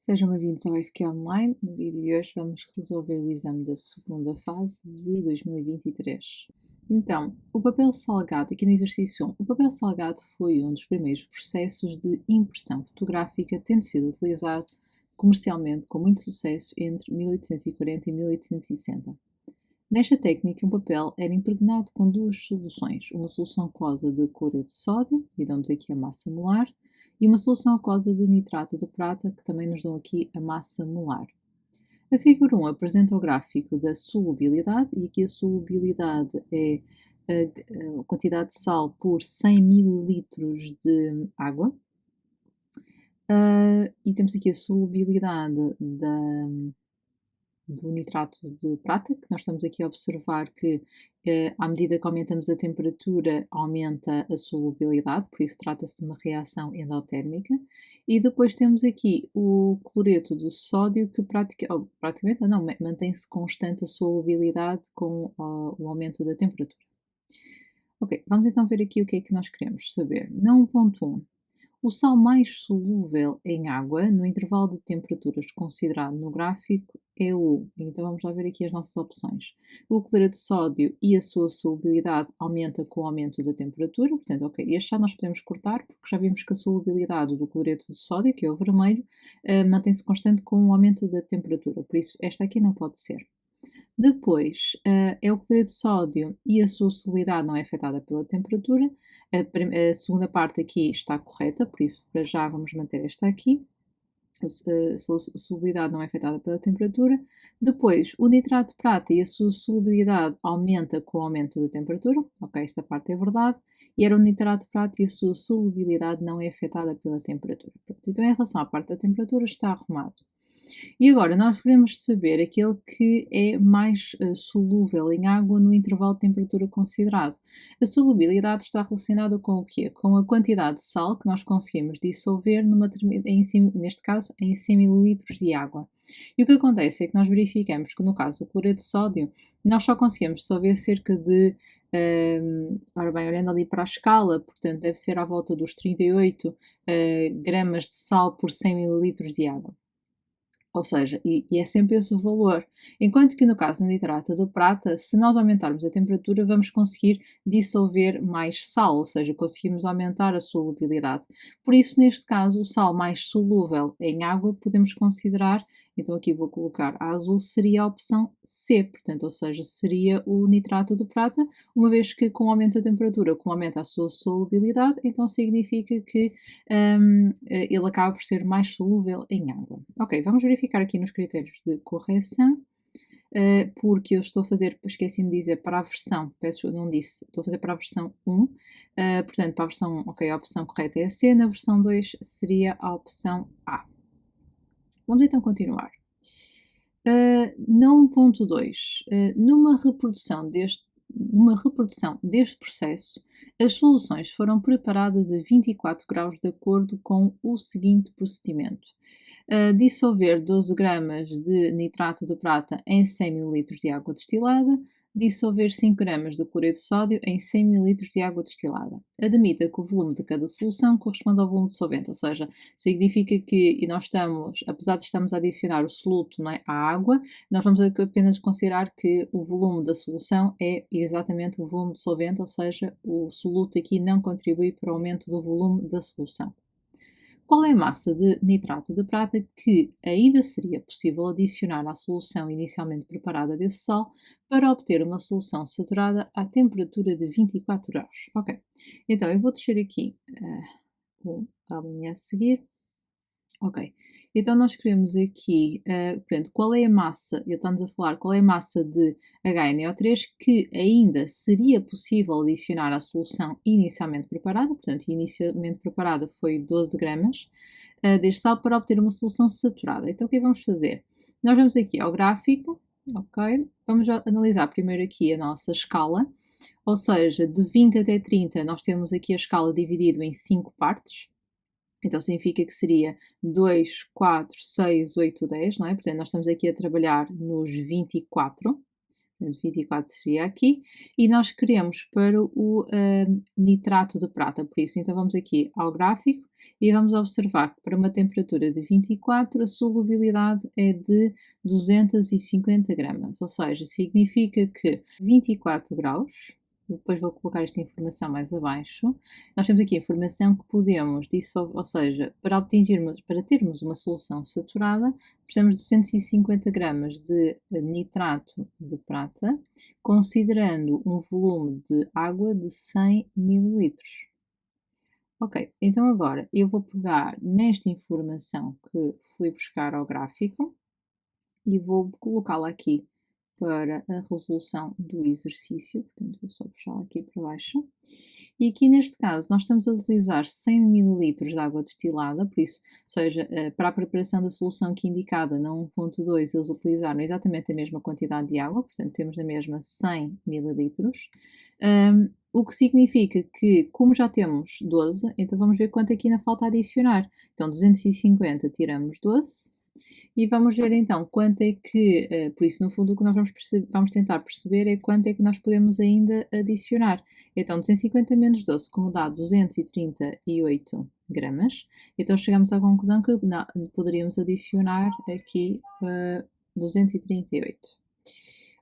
Sejam bem-vindos ao FQ Online. No vídeo de hoje vamos resolver o exame da segunda fase de 2023. Então, o papel salgado, aqui no exercício 1, o papel salgado foi um dos primeiros processos de impressão fotográfica, tendo sido utilizado comercialmente com muito sucesso entre 1840 e 1860. Nesta técnica, o papel era impregnado com duas soluções, uma solução aquosa de cloreto de sódio, e damos aqui a massa molar, e uma solução aquosa de nitrato de prata, que também nos dão aqui a massa molar. A figura 1 apresenta o gráfico da solubilidade, e aqui a solubilidade é a quantidade de sal por 100 ml de água. E temos aqui a solubilidade do nitrato de prata, que nós estamos aqui a observar que, à medida que aumentamos a temperatura, aumenta a solubilidade, por isso trata-se de uma reação endotérmica. E depois temos aqui o cloreto de sódio, que praticamente não, mantém-se constante a solubilidade com o aumento da temperatura. Ok, vamos então ver aqui o que é que nós queremos saber. Na 1.1, o sal mais solúvel em água, no intervalo de temperaturas considerado no gráfico, é o... Então vamos lá ver aqui as nossas opções. O cloreto de sódio e a sua solubilidade aumenta com o aumento da temperatura. Portanto, ok, este já nós podemos cortar, porque já vimos que a solubilidade do cloreto de sódio, que é o vermelho, mantém-se constante com o aumento da temperatura. Por isso, esta aqui não pode ser. Depois, é o cloreto de sódio e a sua solubilidade não é afetada pela temperatura. A segunda parte aqui está correta, por isso para já vamos manter esta aqui. A solubilidade não é afetada pela temperatura. Depois, o nitrato de prata e a sua solubilidade aumenta com o aumento da temperatura. Ok, esta parte é verdade. E era o nitrato de prata e a sua solubilidade não é afetada pela temperatura. Pronto, então, em relação à parte da temperatura, está arrumado. E agora, nós queremos saber aquele que é mais solúvel em água no intervalo de temperatura considerado. A solubilidade está relacionada com o quê? Com a quantidade de sal que nós conseguimos dissolver, neste caso, em 100 ml de água. E o que acontece é que nós verificamos que, no caso do cloreto de sódio, nós só conseguimos dissolver cerca de, ora bem, olhando ali para a escala, portanto, deve ser à volta dos 38 gramas de sal por 100 ml de água. Ou seja, e é sempre esse o valor. Enquanto que no caso do nitrato de prata, se nós aumentarmos a temperatura, vamos conseguir dissolver mais sal, ou seja, conseguimos aumentar a solubilidade. Por isso, neste caso, o sal mais solúvel em água podemos considerar, então aqui vou colocar a azul, seria a opção C, portanto, ou seja, seria o nitrato de prata, uma vez que com o aumento da temperatura, como aumenta a sua solubilidade, então significa que ele acaba por ser mais solúvel em água. Ok, vamos verificar aqui nos critérios de correção, porque eu estou a fazer, esqueci-me de dizer, para a versão, peço, não disse, estou a fazer para a versão 1, portanto, para a versão 1, ok, a opção correta é a C, na versão 2 seria a opção A. Vamos então continuar. Na 1.2, numa reprodução deste processo, as soluções foram preparadas a 24 graus de acordo com o seguinte procedimento. Dissolver 12 gramas de nitrato de prata em 100 ml de água destilada, dissolver 5 gramas de cloreto de sódio em 100 ml de água destilada. Admita que o volume de cada solução corresponde ao volume de solvente, ou seja, significa que e nós estamos, apesar de estarmos a adicionar o soluto, não é, à água, nós vamos apenas considerar que o volume da solução é exatamente o volume de solvente, ou seja, o soluto aqui não contribui para o aumento do volume da solução. Qual é a massa de nitrato de prata que ainda seria possível adicionar à solução inicialmente preparada desse sal para obter uma solução saturada à temperatura de 24 graus? Ok, então eu vou descer aqui a linha a seguir. Ok, então nós queremos aqui, portanto, qual é a massa, estamos a falar qual é a massa de HNO3 que ainda seria possível adicionar à solução inicialmente preparada, portanto, inicialmente preparada foi 12 gramas deste sal para obter uma solução saturada. Então o que vamos fazer? Nós vamos aqui ao gráfico, ok, vamos analisar primeiro aqui a nossa escala, ou seja, de 20 até 30 nós temos aqui a escala dividida em 5 partes. Então significa que seria 2, 4, 6, 8, 10, não é? Portanto, nós estamos aqui a trabalhar nos 24. Portanto, 24 seria aqui. E nós queremos para o nitrato de prata, por isso, então vamos aqui ao gráfico e vamos observar que para uma temperatura de 24 a solubilidade é de 250 gramas, ou seja, significa que 24 graus, depois vou colocar esta informação mais abaixo, nós temos aqui a informação que podemos dissolver, ou seja, para termos uma solução saturada, precisamos de 250 gramas de nitrato de prata, considerando um volume de água de 100 mililitros. Ok, então agora eu vou pegar nesta informação que fui buscar ao gráfico e vou colocá-la aqui para a resolução do exercício, portanto vou só puxá-la aqui para baixo. E aqui neste caso nós estamos a utilizar 100 ml de água destilada, por isso, ou seja, para a preparação da solução aqui indicada na 1.2 eles utilizaram exatamente a mesma quantidade de água, portanto temos na mesma 100 ml. O que significa que, como já temos 12, então vamos ver quanto aqui ainda falta adicionar. Então 250 tiramos 12. E vamos ver então quanto é que, por isso no fundo o que nós vamos tentar perceber é quanto é que nós podemos ainda adicionar. Então 250 menos 12, como dá 238 gramas, então chegamos à conclusão que poderíamos adicionar aqui 238.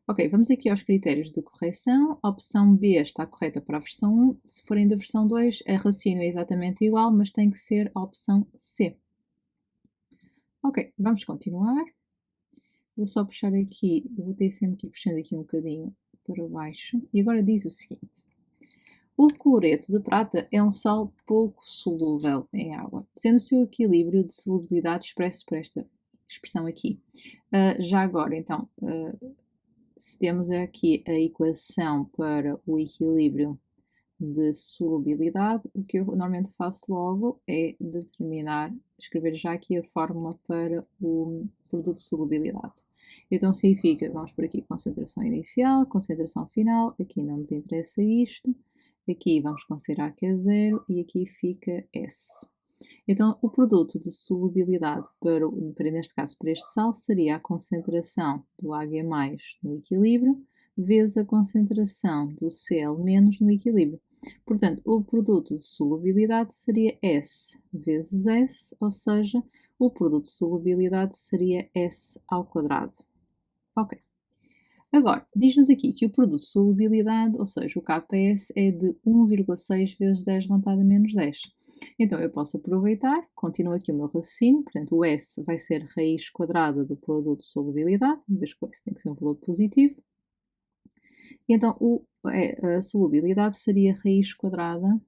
Ok, vamos aqui aos critérios de correção. A opção B está correta para a versão 1. Se forem da versão 2, a raciocínio é exatamente igual, mas tem que ser a opção C. Ok, vamos continuar. Vou só puxar aqui, eu vou ter sempre que ir puxando aqui um bocadinho para baixo. E agora diz o seguinte. O cloreto de prata é um sal pouco solúvel em água, sendo o seu equilíbrio de solubilidade expresso por esta expressão aqui. Já agora, então, se temos aqui a equação para o equilíbrio de solubilidade, o que eu normalmente faço logo é escrever já aqui a fórmula para o produto de solubilidade. Então significa, vamos por aqui concentração inicial, concentração final, aqui não nos interessa isto, aqui vamos considerar que é 0 e aqui fica S. Então o produto de solubilidade neste caso para este sal seria a concentração do Ag+ no equilíbrio vezes a concentração do Cl- no equilíbrio. Portanto, o produto de solubilidade seria S vezes S, ou seja, o produto de solubilidade seria S ao quadrado. Ok. Agora, diz-nos aqui que o produto de solubilidade, ou seja, o Ks, é de 1,6 vezes 10 elevado a menos 10. Então, eu posso aproveitar, continuo aqui o meu raciocínio, portanto, o S vai ser raiz quadrada do produto de solubilidade, uma vez que o S tem que ser um valor positivo. E então, a solubilidade seria raiz quadrada,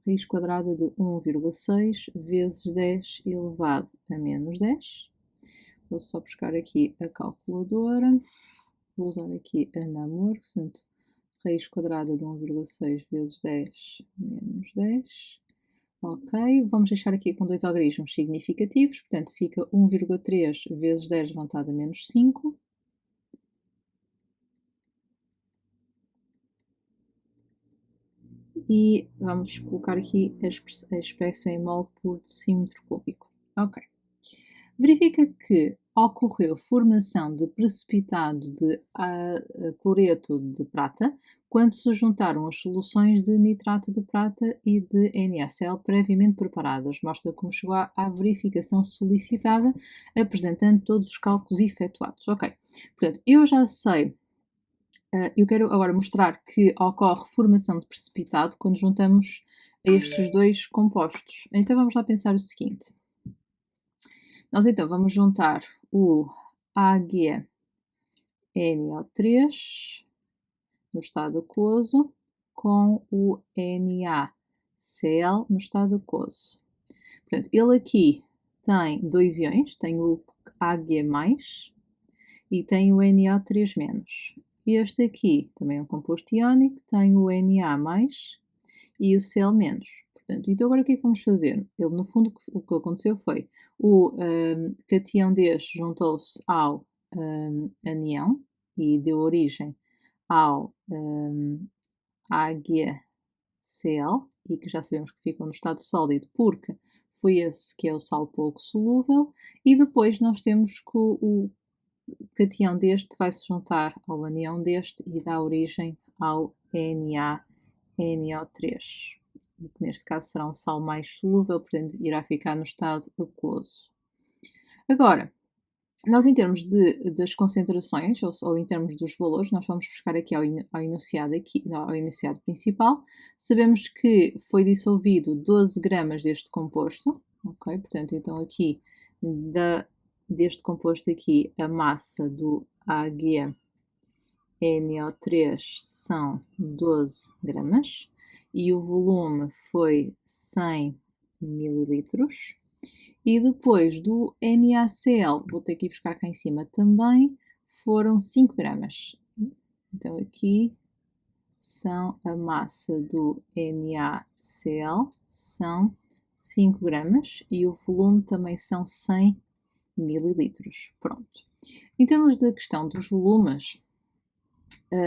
raiz quadrada de 1,6 vezes 10 elevado a menos 10. Vou só buscar aqui a calculadora. Vou usar aqui a Namor, portanto, raiz quadrada de 1,6 vezes 10 menos 10. Ok, vamos deixar aqui com dois algarismos significativos, portanto fica 1,3 vezes 10 elevado a menos 5. E vamos colocar aqui a expressão em mol por decímetro cúbico. Ok. Verifica que ocorreu formação de precipitado de cloreto de prata quando se juntaram as soluções de nitrato de prata e de NaCl previamente preparadas. Mostra como chegou à verificação solicitada, apresentando todos os cálculos efetuados. Ok, portanto, eu já sei. Eu quero agora mostrar que ocorre formação de precipitado quando juntamos estes dois compostos. Então vamos lá pensar o seguinte. Nós então vamos juntar o AgNO3 no estado aquoso com o NaCl no estado aquoso. Portanto, ele aqui tem dois íons, tem o Ag+ e tem o NO3-. Este aqui também é um composto iónico, tem o Na+ e o Cl-. Portanto, então agora o que é que vamos fazer? Ele, no fundo, o que aconteceu foi o cation deste juntou-se ao anião e deu origem ao HCl, e que já sabemos que ficam no estado sólido porque foi esse que é o sal pouco solúvel, e depois nós temos que o cation deste vai se juntar ao anião deste e dá origem ao NaNO3. e que neste caso será um sal mais solúvel, portanto irá ficar no estado aquoso. Agora, nós em termos das concentrações, ou em termos dos valores, nós vamos buscar aqui ao enunciado, ao enunciado principal, sabemos que foi dissolvido 12 gramas deste composto, ok? Portanto, então aqui, deste composto aqui, a massa do AgNO3 são 12 gramas e o volume foi 100 mililitros. E depois do NaCl, vou ter que ir buscar cá em cima também, foram 5 gramas. Então aqui são a massa do NaCl, são 5 gramas e o volume também são 100 mililitros. Pronto. Em termos da questão dos volumes,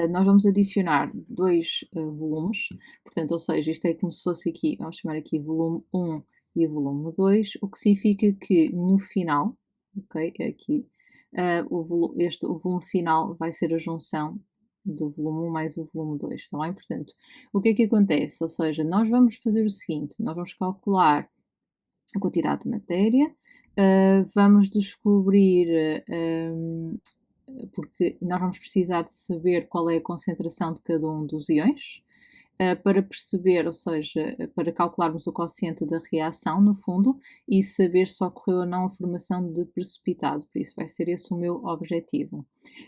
nós vamos adicionar dois volumes, portanto, ou seja, isto é como se fosse aqui, vamos chamar aqui volume 1 e volume 2, o que significa que no final, ok, aqui, o volume final vai ser a junção do volume 1 mais o volume 2, está bem? Portanto, o que é que acontece? Ou seja, nós vamos fazer o seguinte, nós vamos calcular a quantidade de matéria, vamos descobrir porque nós vamos precisar de saber qual é a concentração de cada um dos íons, para perceber, ou seja, para calcularmos o quociente da reação, no fundo, e saber se ocorreu ou não a formação de precipitado, por isso vai ser esse o meu objetivo.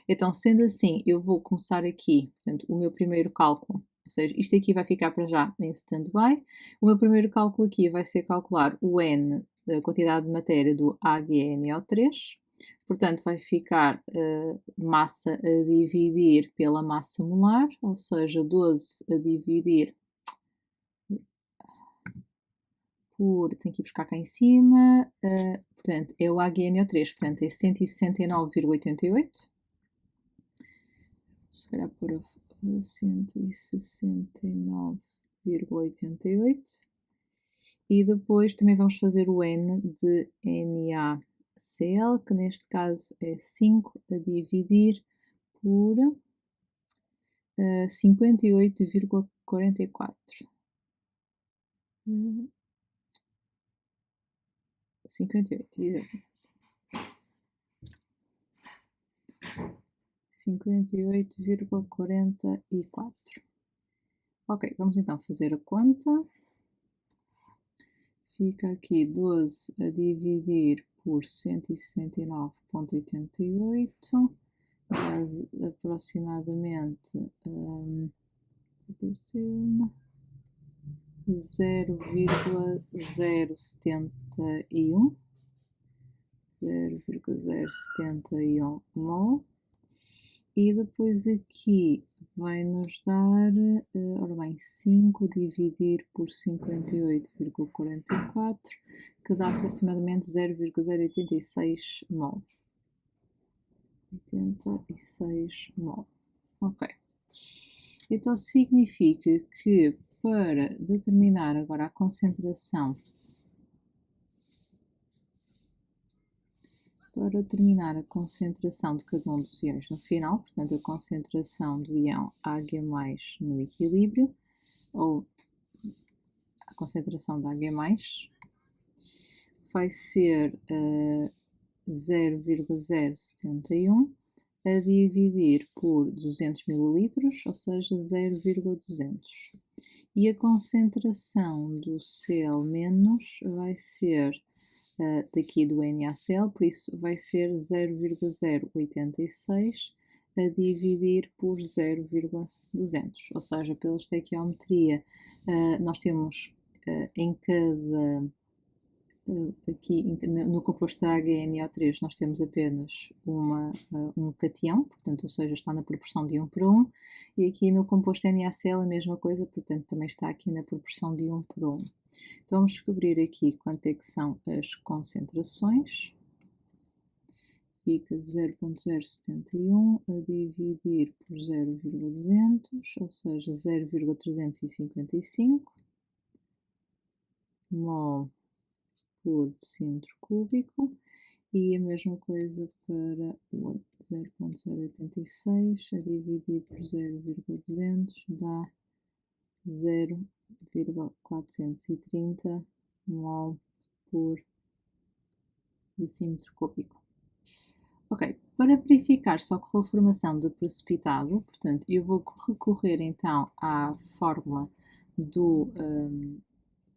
Então, sendo assim, eu vou começar aqui, portanto, o meu primeiro cálculo, ou seja, isto aqui vai ficar para já em stand-by. O meu primeiro cálculo aqui vai ser calcular o N, a quantidade de matéria do AgNO3, portanto, vai ficar massa a dividir pela massa molar, ou seja, 12 a dividir por, tenho que ir buscar cá em cima, portanto, é o AgNO3, portanto, é 169,88. Se calhar por 169,88. E depois também vamos fazer o N de NaCl, que neste caso é 5 a dividir por 58,44. 58, exatamente. 58,44. Ok, vamos então fazer a conta. Fica aqui 12 a dividir por 169,88, dá aproximadamente 0,071 mol. E depois aqui vai nos dar, ora bem, 5 dividir por 58,44, que dá aproximadamente 0,086 mol. 86 mol. Ok. Então significa que para determinar agora a concentração, para determinar a concentração de cada um dos íons no final, portanto a concentração do íon Ag+ no equilíbrio, ou a concentração de Ag+, vai ser 0,071 a dividir por 200 ml, ou seja, 0,200. E a concentração do Cl- vai ser daqui do NaCl, por isso vai ser 0,086 a dividir por 0,200, ou seja, pela estequiometria nós temos em cada aqui no composto AgNO3 nós temos apenas um cation, portanto, ou seja, está na proporção de 1 para 1, e aqui no composto NaCl a mesma coisa, portanto, também está aqui na proporção de 1 para 1. Então vamos descobrir aqui quanto é que são as concentrações. Fica 0,071 a dividir por 0,200, ou seja, 0,355 mol por decímetro cúbico, e a mesma coisa para o 0,086 a dividir por 0,200 dá 0 0,430 mol por decímetro cúbico. Ok, para verificar se ocorreu a formação de precipitado, portanto, eu vou recorrer então à fórmula do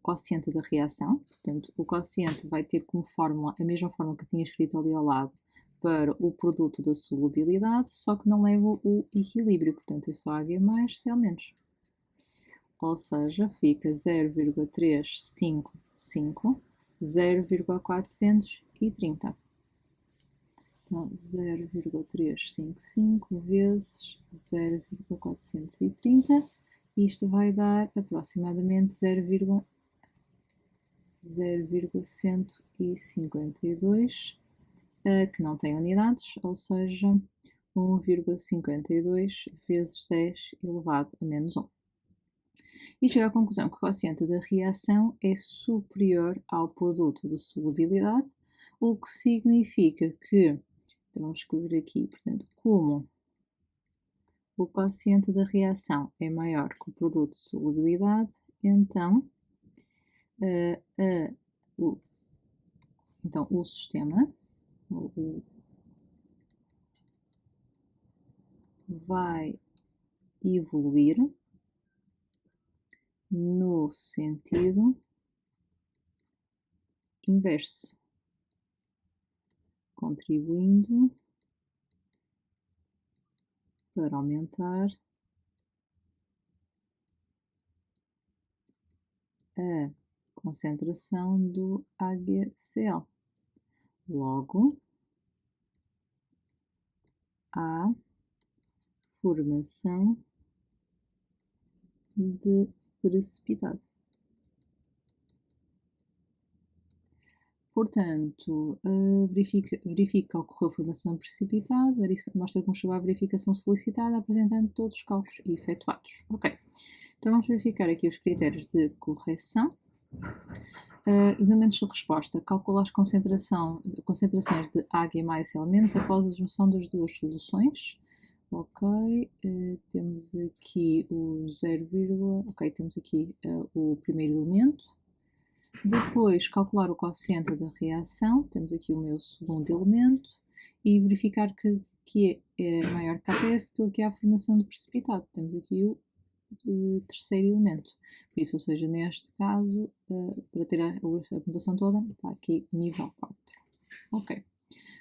quociente da reação. Portanto, o quociente vai ter como fórmula a mesma fórmula que eu tinha escrito ali ao lado para o produto da solubilidade, só que não leva o equilíbrio, portanto, é só H mais Cl menos. Ou seja, fica 0,355, 0,430. Então, 0,355 vezes 0,430, isto vai dar aproximadamente 0,152, que não tem unidades, ou seja, 1,52 vezes 10 elevado a menos 1. E chega à conclusão que o quociente da reação é superior ao produto de solubilidade, o que significa que, então vamos escrever aqui, portanto, como o quociente da reação é maior que o produto de solubilidade, então, o sistema vai evoluir no sentido inverso, contribuindo para aumentar a concentração do HCl. Logo, há formação de precipitado. Portanto, verifica que ocorreu a formação de precipitado, mostra como chegou à verificação solicitada, apresentando todos os cálculos efetuados. Ok, então vamos verificar aqui os critérios de correção. Os elementos de resposta. Calcula as concentrações de H mais Cl- após a junção das duas soluções. Ok, temos aqui o 0, ok, temos aqui o primeiro elemento. Depois, calcular o quociente da reação, temos aqui o meu segundo elemento, e verificar que é maior que KS pelo que há a formação de precipitado. Temos aqui o terceiro elemento. Por isso, ou seja, neste caso, para ter a pontuação toda, está aqui nível 4. Ok.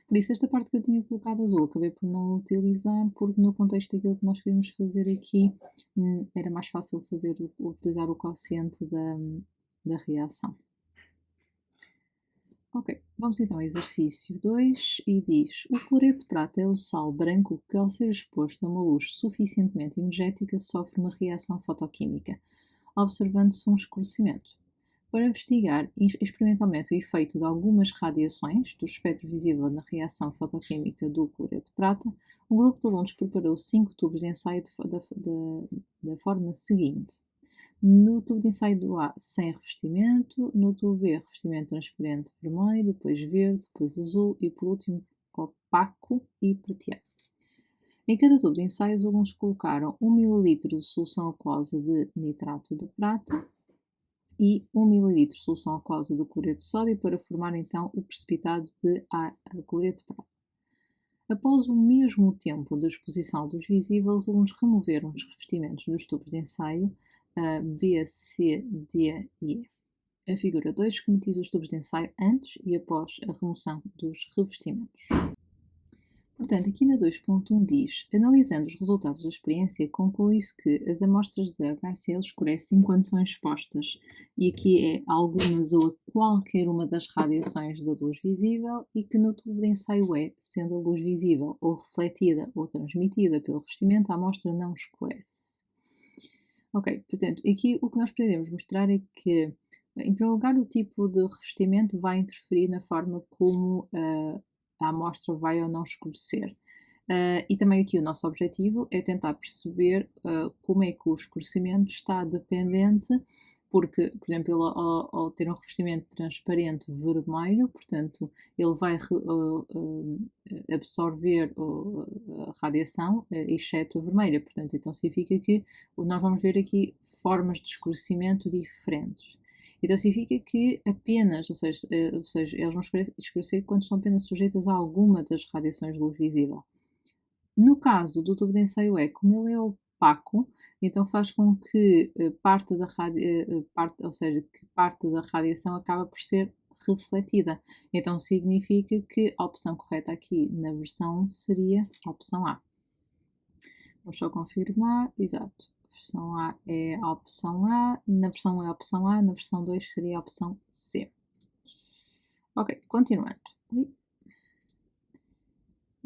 Por isso, esta parte que eu tinha colocado azul, acabei por não utilizar, porque no contexto daquilo que nós queríamos fazer aqui, era mais fácil utilizar o quociente da reação. Ok, vamos então ao exercício 2 e diz: o cloreto de prata é o sal branco que, ao ser exposto a uma luz suficientemente energética, sofre uma reação fotoquímica, observando-se um escurecimento. Para investigar experimentalmente o efeito de algumas radiações do espectro visível na reação fotoquímica do cloreto de prata, um grupo de alunos preparou 5 tubos de ensaio da forma seguinte. No tubo de ensaio do A, sem revestimento. No tubo B, revestimento transparente vermelho, depois verde, depois azul e, por último, opaco e prateado. Em cada tubo de ensaio, os alunos colocaram 1 ml de solução aquosa de nitrato de prata e 1 ml de solução aquosa do cloreto de sódio para formar, então, o precipitado de cloreto de prata. Após o mesmo tempo de exposição à luz visível, os alunos removeram os revestimentos dos tubos de ensaio B, C, D e E. A figura 2 esquematiza os tubos de ensaio antes e após a remoção dos revestimentos. Portanto, aqui na 2.1 diz: analisando os resultados da experiência, conclui-se que as amostras de HCl escurecem quando são expostas, e aqui é algumas ou a qualquer uma das radiações da luz visível, e que no tubo de ensaio é, sendo a luz visível ou refletida ou transmitida pelo revestimento, a amostra não escurece. Ok, portanto, aqui o que nós pretendemos mostrar é que, em primeiro lugar, o tipo de revestimento vai interferir na forma como a amostra vai ou não escurecer. E também aqui o nosso objetivo é tentar perceber como é que o escurecimento está dependente, porque, por exemplo, ele ao ter um revestimento transparente vermelho, portanto, ele vai absorver a radiação, exceto a vermelha. Portanto, então significa que nós vamos ver aqui formas de escurecimento diferentes. Então significa que apenas, ou seja, eles vão escurecer quando estão apenas sujeitas a alguma das radiações de luz visível. No caso do tubo de ensaio é, como ele é opaco, então faz com que parte da radiação acaba por ser refletida. Então significa que a opção correta aqui na versão seria a opção A. Vamos só confirmar, exato. A versão A é a opção A, na versão 1 é a opção A, na versão 2 seria a opção C. Ok, continuando.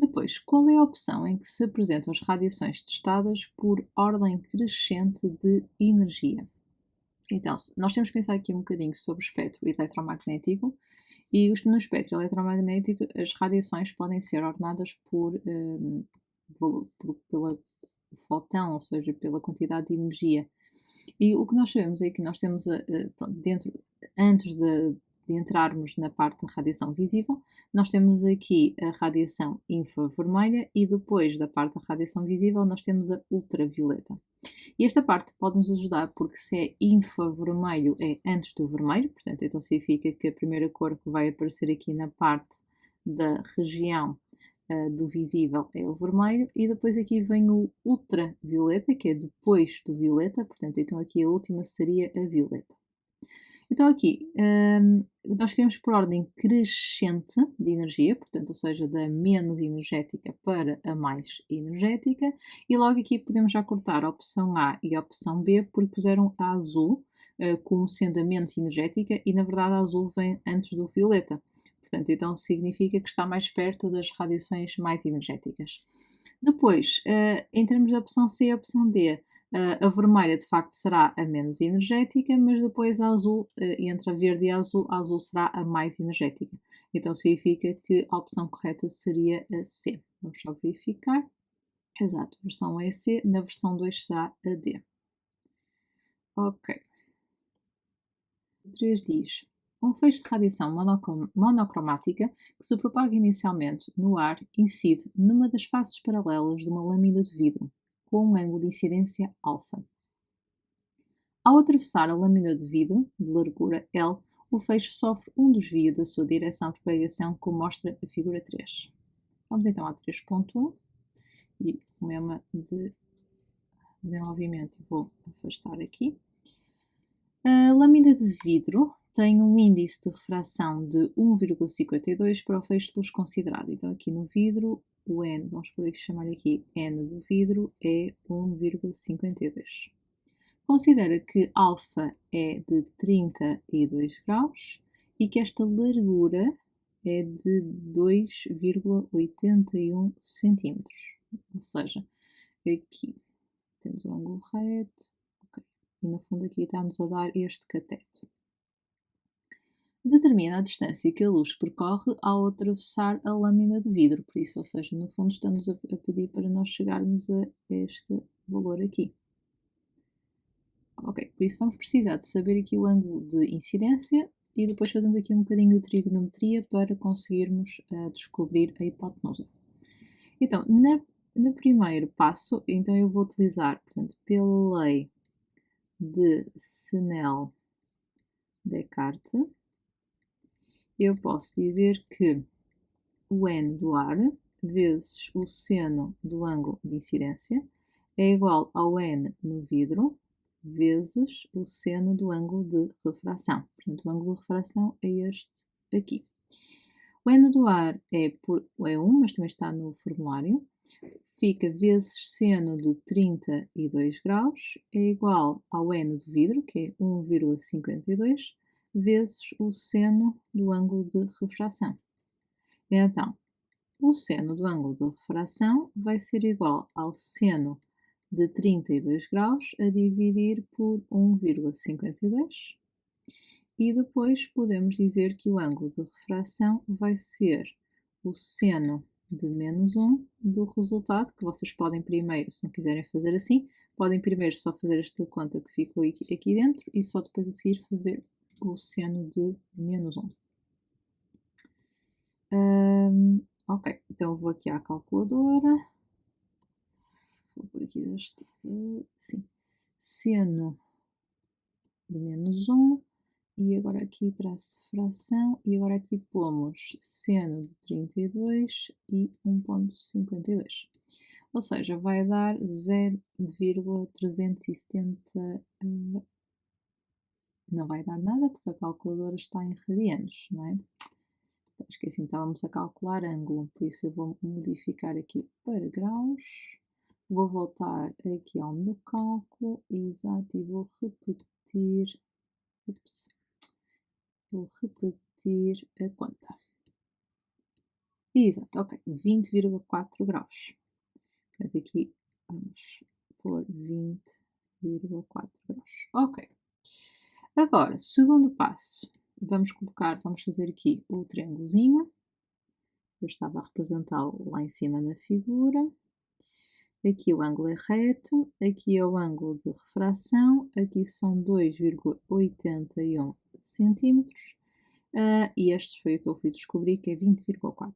Depois, qual é a opção em que se apresentam as radiações testadas por ordem crescente de energia? Então, nós temos que pensar aqui um bocadinho sobre o espectro eletromagnético e no espectro eletromagnético as radiações podem ser ordenadas pela fotão, ou seja, pela quantidade de energia. E o que nós sabemos é que nós temos, antes de entrarmos na parte da radiação visível, nós temos aqui a radiação infravermelha e depois da parte da radiação visível nós temos a ultravioleta. E esta parte pode nos ajudar porque se é infravermelho é antes do vermelho, portanto então significa que a primeira cor que vai aparecer aqui na parte da região do visível é o vermelho e depois aqui vem o ultravioleta, que é depois do violeta, portanto então aqui a última seria a violeta. Então aqui, nós queremos por ordem crescente de energia, portanto, ou seja, da menos energética para a mais energética, e logo aqui podemos já cortar a opção A e a opção B, porque puseram a azul como sendo a menos energética, e na verdade a azul vem antes do violeta. Portanto, então significa que está mais perto das radiações mais energéticas. Depois, em termos da opção C e a opção D, a vermelha de facto será a menos energética, mas depois a azul, entre a verde e a azul será a mais energética. Então significa que a opção correta seria a C. Vamos só verificar. Exato, a versão 1 é C, na versão 2 será a D. Ok. 3 diz: um feixe de radiação monocromática que se propaga inicialmente no ar incide numa das faces paralelas de uma lâmina de vidro, com um ângulo de incidência alfa. Ao atravessar a lâmina de vidro, de largura L, o feixe sofre um desvio da sua direção de propagação, como mostra a figura 3. Vamos então à 3.1 e o lema de desenvolvimento vou afastar aqui. A lâmina de vidro tem um índice de refração de 1,52 para o feixe de luz considerado. Então aqui no vidro, o N, vamos por aqui chamar aqui N do vidro, é 1,52. Considera que alfa é de 32 graus e que esta largura é de 2,81 centímetros. Ou seja, aqui temos o ângulo reto, okay, e no fundo aqui está-nos a dar este cateto. Determina a distância que a luz percorre ao atravessar a lâmina de vidro, por isso, ou seja, no fundo estamos a pedir para nós chegarmos a este valor aqui. Ok, por isso vamos precisar de saber aqui o ângulo de incidência e depois fazemos aqui um bocadinho de trigonometria para conseguirmos descobrir a hipotenusa. Então, no primeiro passo, então eu vou utilizar, portanto, pela lei de Snell-Descartes, eu posso dizer que o N do ar vezes o seno do ângulo de incidência é igual ao N no vidro vezes o seno do ângulo de refração. Portanto, o ângulo de refração é este aqui. O N do ar é 1, mas também está no formulário. Fica vezes seno de 32 graus é igual ao N do vidro, que é 1,52, vezes o seno do ângulo de refração. Então, o seno do ângulo de refração vai ser igual ao seno de 32 graus a dividir por 1,52 e depois podemos dizer que o ângulo de refração vai ser o seno de menos 1 do resultado, que vocês podem primeiro, se não quiserem fazer assim, podem primeiro só fazer esta conta que ficou aqui dentro e só depois a seguir fazer o seno de -1. Ok, então vou aqui à calculadora. Vou por aqui deste sim. Seno de -1 e agora aqui traço fração e agora aqui pomos seno de 32 e 1,52. Ou seja, vai dar 0,370. Não vai dar nada porque a calculadora está em radianos, não é? Esqueci, estávamos a calcular ângulo, por isso eu vou modificar aqui para graus. Vou voltar aqui ao meu cálculo, exato, e vou repetir. Ups, vou repetir a conta. Exato, ok, 20,4 graus. Portanto, aqui vamos pôr 20,4 graus. Ok. Agora, segundo passo, vamos fazer aqui o triângulozinho. Eu estava a representá-lo lá em cima na figura. Aqui o ângulo é reto, aqui é o ângulo de refração, aqui são 2,81 centímetros e este foi o que eu fui descobrir, que é 20,4.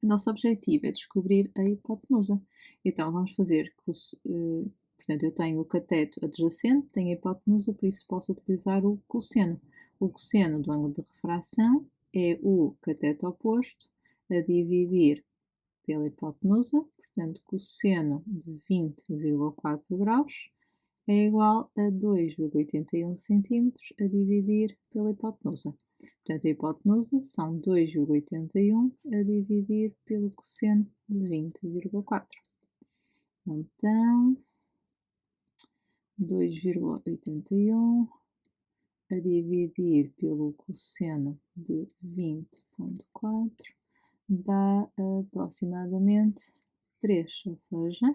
Nosso objetivo é descobrir a hipotenusa. Então vamos fazer, portanto eu tenho o cateto adjacente, tenho a hipotenusa, por isso posso utilizar o cosseno. O cosseno do ângulo de refração é o cateto oposto a dividir pela hipotenusa, portanto cosseno de 20,4 graus é igual a 2,81 centímetros a dividir pela hipotenusa. Portanto, a hipotenusa são 2,81 a dividir pelo cosseno de 20,4. Então, 2,81 a dividir pelo cosseno de 20,4 dá aproximadamente 3, ou seja,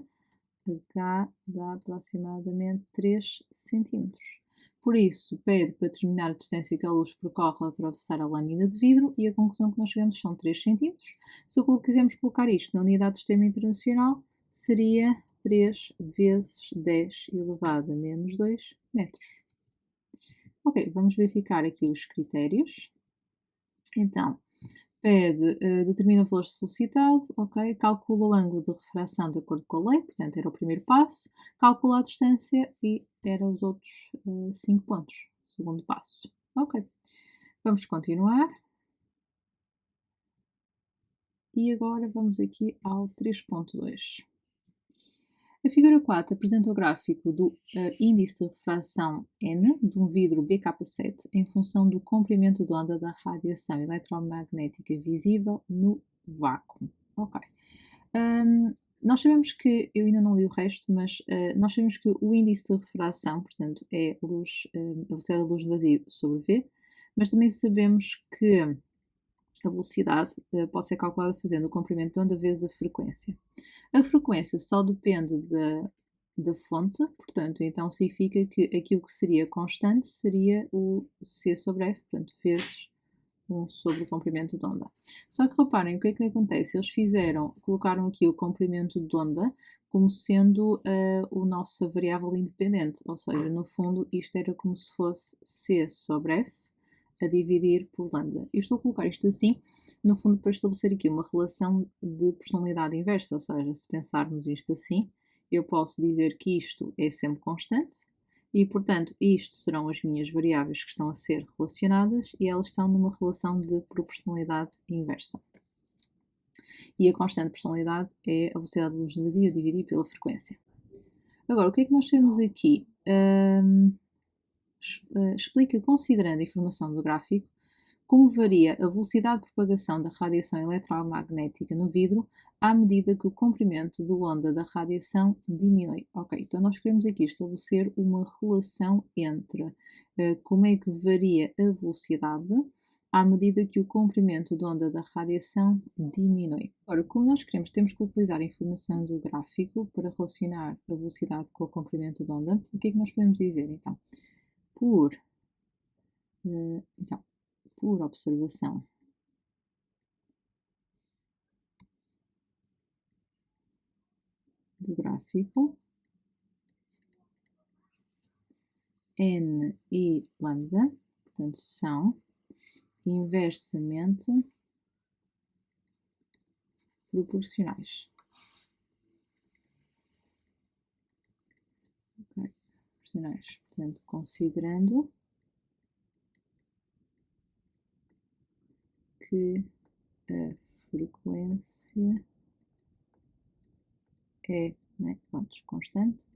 H dá aproximadamente 3 centímetros. Por isso, pede para determinar a distância que a luz percorre ao atravessar a lâmina de vidro e a conclusão que nós chegamos são 3 centímetros. Se quisermos colocar isto na unidade de sistema internacional, seria 3 vezes 10 elevado a menos 2 metros. Ok, vamos verificar aqui os critérios. Então, determina o valor solicitado, ok? Calcula o ângulo de refração de acordo com a lei, portanto era o primeiro passo. Calcula a distância e eram os outros 5 pontos, segundo passo. Ok, vamos continuar. E agora vamos aqui ao 3.2. A figura 4 apresenta o gráfico do índice de refração N de um vidro BK7 em função do comprimento de onda da radiação eletromagnética visível no vácuo. Ok. Nós sabemos que, eu ainda não li o resto, mas nós sabemos que o índice de refração, portanto, é a velocidade da luz do vazio sobre V, mas também sabemos que a velocidade pode ser calculada fazendo o comprimento de onda vezes a frequência. A frequência só depende da fonte, portanto, então significa que aquilo que seria constante seria o C sobre F, portanto, vezes 1 sobre o comprimento de onda. Só que reparem, o que é que acontece? Eles colocaram aqui o comprimento de onda como sendo a nossa variável independente, ou seja, no fundo isto era como se fosse C sobre F a dividir por lambda. Eu estou a colocar isto assim, no fundo, para estabelecer aqui uma relação de personalidade inversa, ou seja, se pensarmos isto assim, eu posso dizer que isto é sempre constante e, portanto, isto serão as minhas variáveis que estão a ser relacionadas e elas estão numa relação de proporcionalidade inversa. E a constante de personalidade é a velocidade de luz do vazio dividida pela frequência. Agora, o que é que nós temos aqui? Explica, considerando a informação do gráfico, como varia a velocidade de propagação da radiação eletromagnética no vidro à medida que o comprimento da onda da radiação diminui. Ok, então nós queremos aqui estabelecer uma relação entre como é que varia a velocidade à medida que o comprimento da onda da radiação diminui. Ora, como nós temos que utilizar a informação do gráfico para relacionar a velocidade com o comprimento da onda, o que é que nós podemos dizer então? Por observação do gráfico, n e lambda, portanto, são inversamente proporcionais. Okay. Proporcionais, portanto, considerando que a frequência é, né, constante,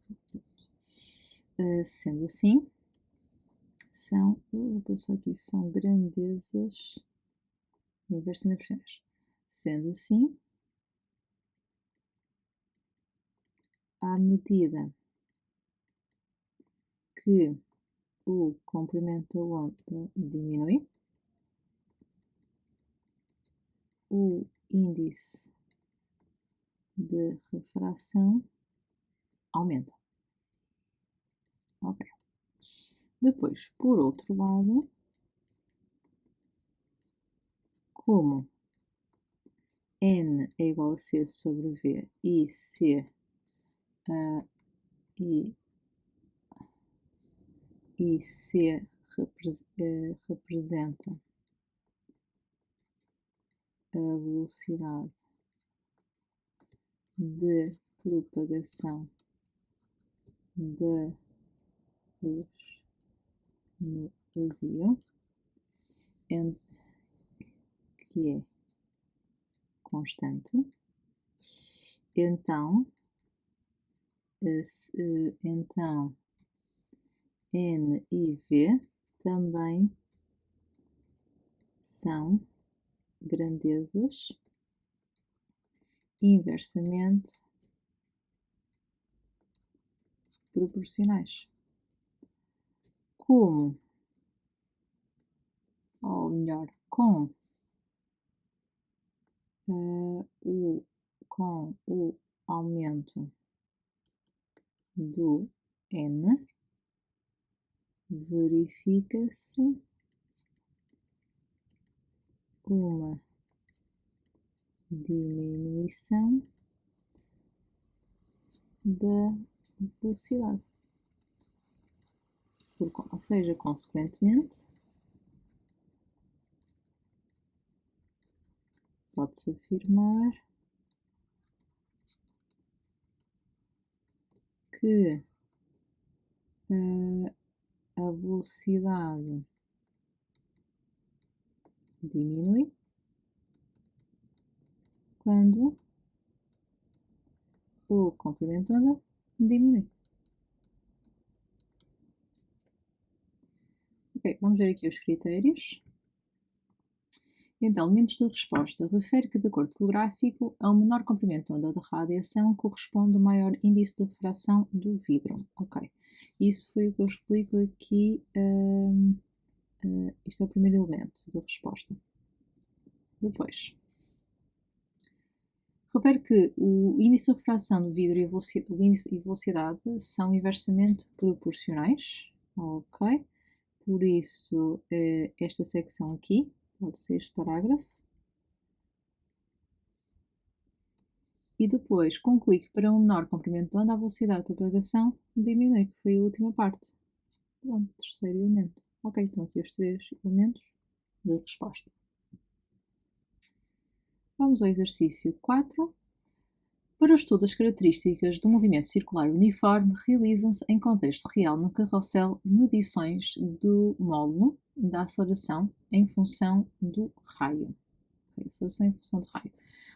sendo assim, são grandezas inversamente proporcionais. Sendo assim, à medida que o comprimento da onda diminui, o índice de refração aumenta. Ok. Depois, por outro lado, como n é igual a c sobre v e c representa a velocidade de propagação da luz no vazio, que é constante, então n e v também são grandezas inversamente proporcionais. Como, ou melhor, com o aumento do n, verifica-se uma diminuição da velocidade. Ou seja, consequentemente, pode-se afirmar que a velocidade diminui quando o comprimento de onda diminui. Ok, vamos ver aqui os critérios. Então, elementos de resposta. Refere que, de acordo com o gráfico, a um menor comprimento de onda de radiação corresponde o maior índice de refração do vidro. Ok, isso foi o que eu explico aqui. Isto é o primeiro elemento de resposta. Depois, refere que o índice de refração do vidro e o índice e velocidade são inversamente proporcionais. Ok, por isso, esta secção aqui, pode ser este parágrafo. E depois conclui que para um menor comprimento de onda a velocidade de propagação diminui, que foi a última parte. Pronto, terceiro elemento. Ok, então aqui os três elementos de resposta. Vamos ao exercício 4. Para o estudo das características do movimento circular uniforme, realizam-se em contexto real no carrossel medições do módulo da aceleração em função do raio. Okay, aceleração em função do raio.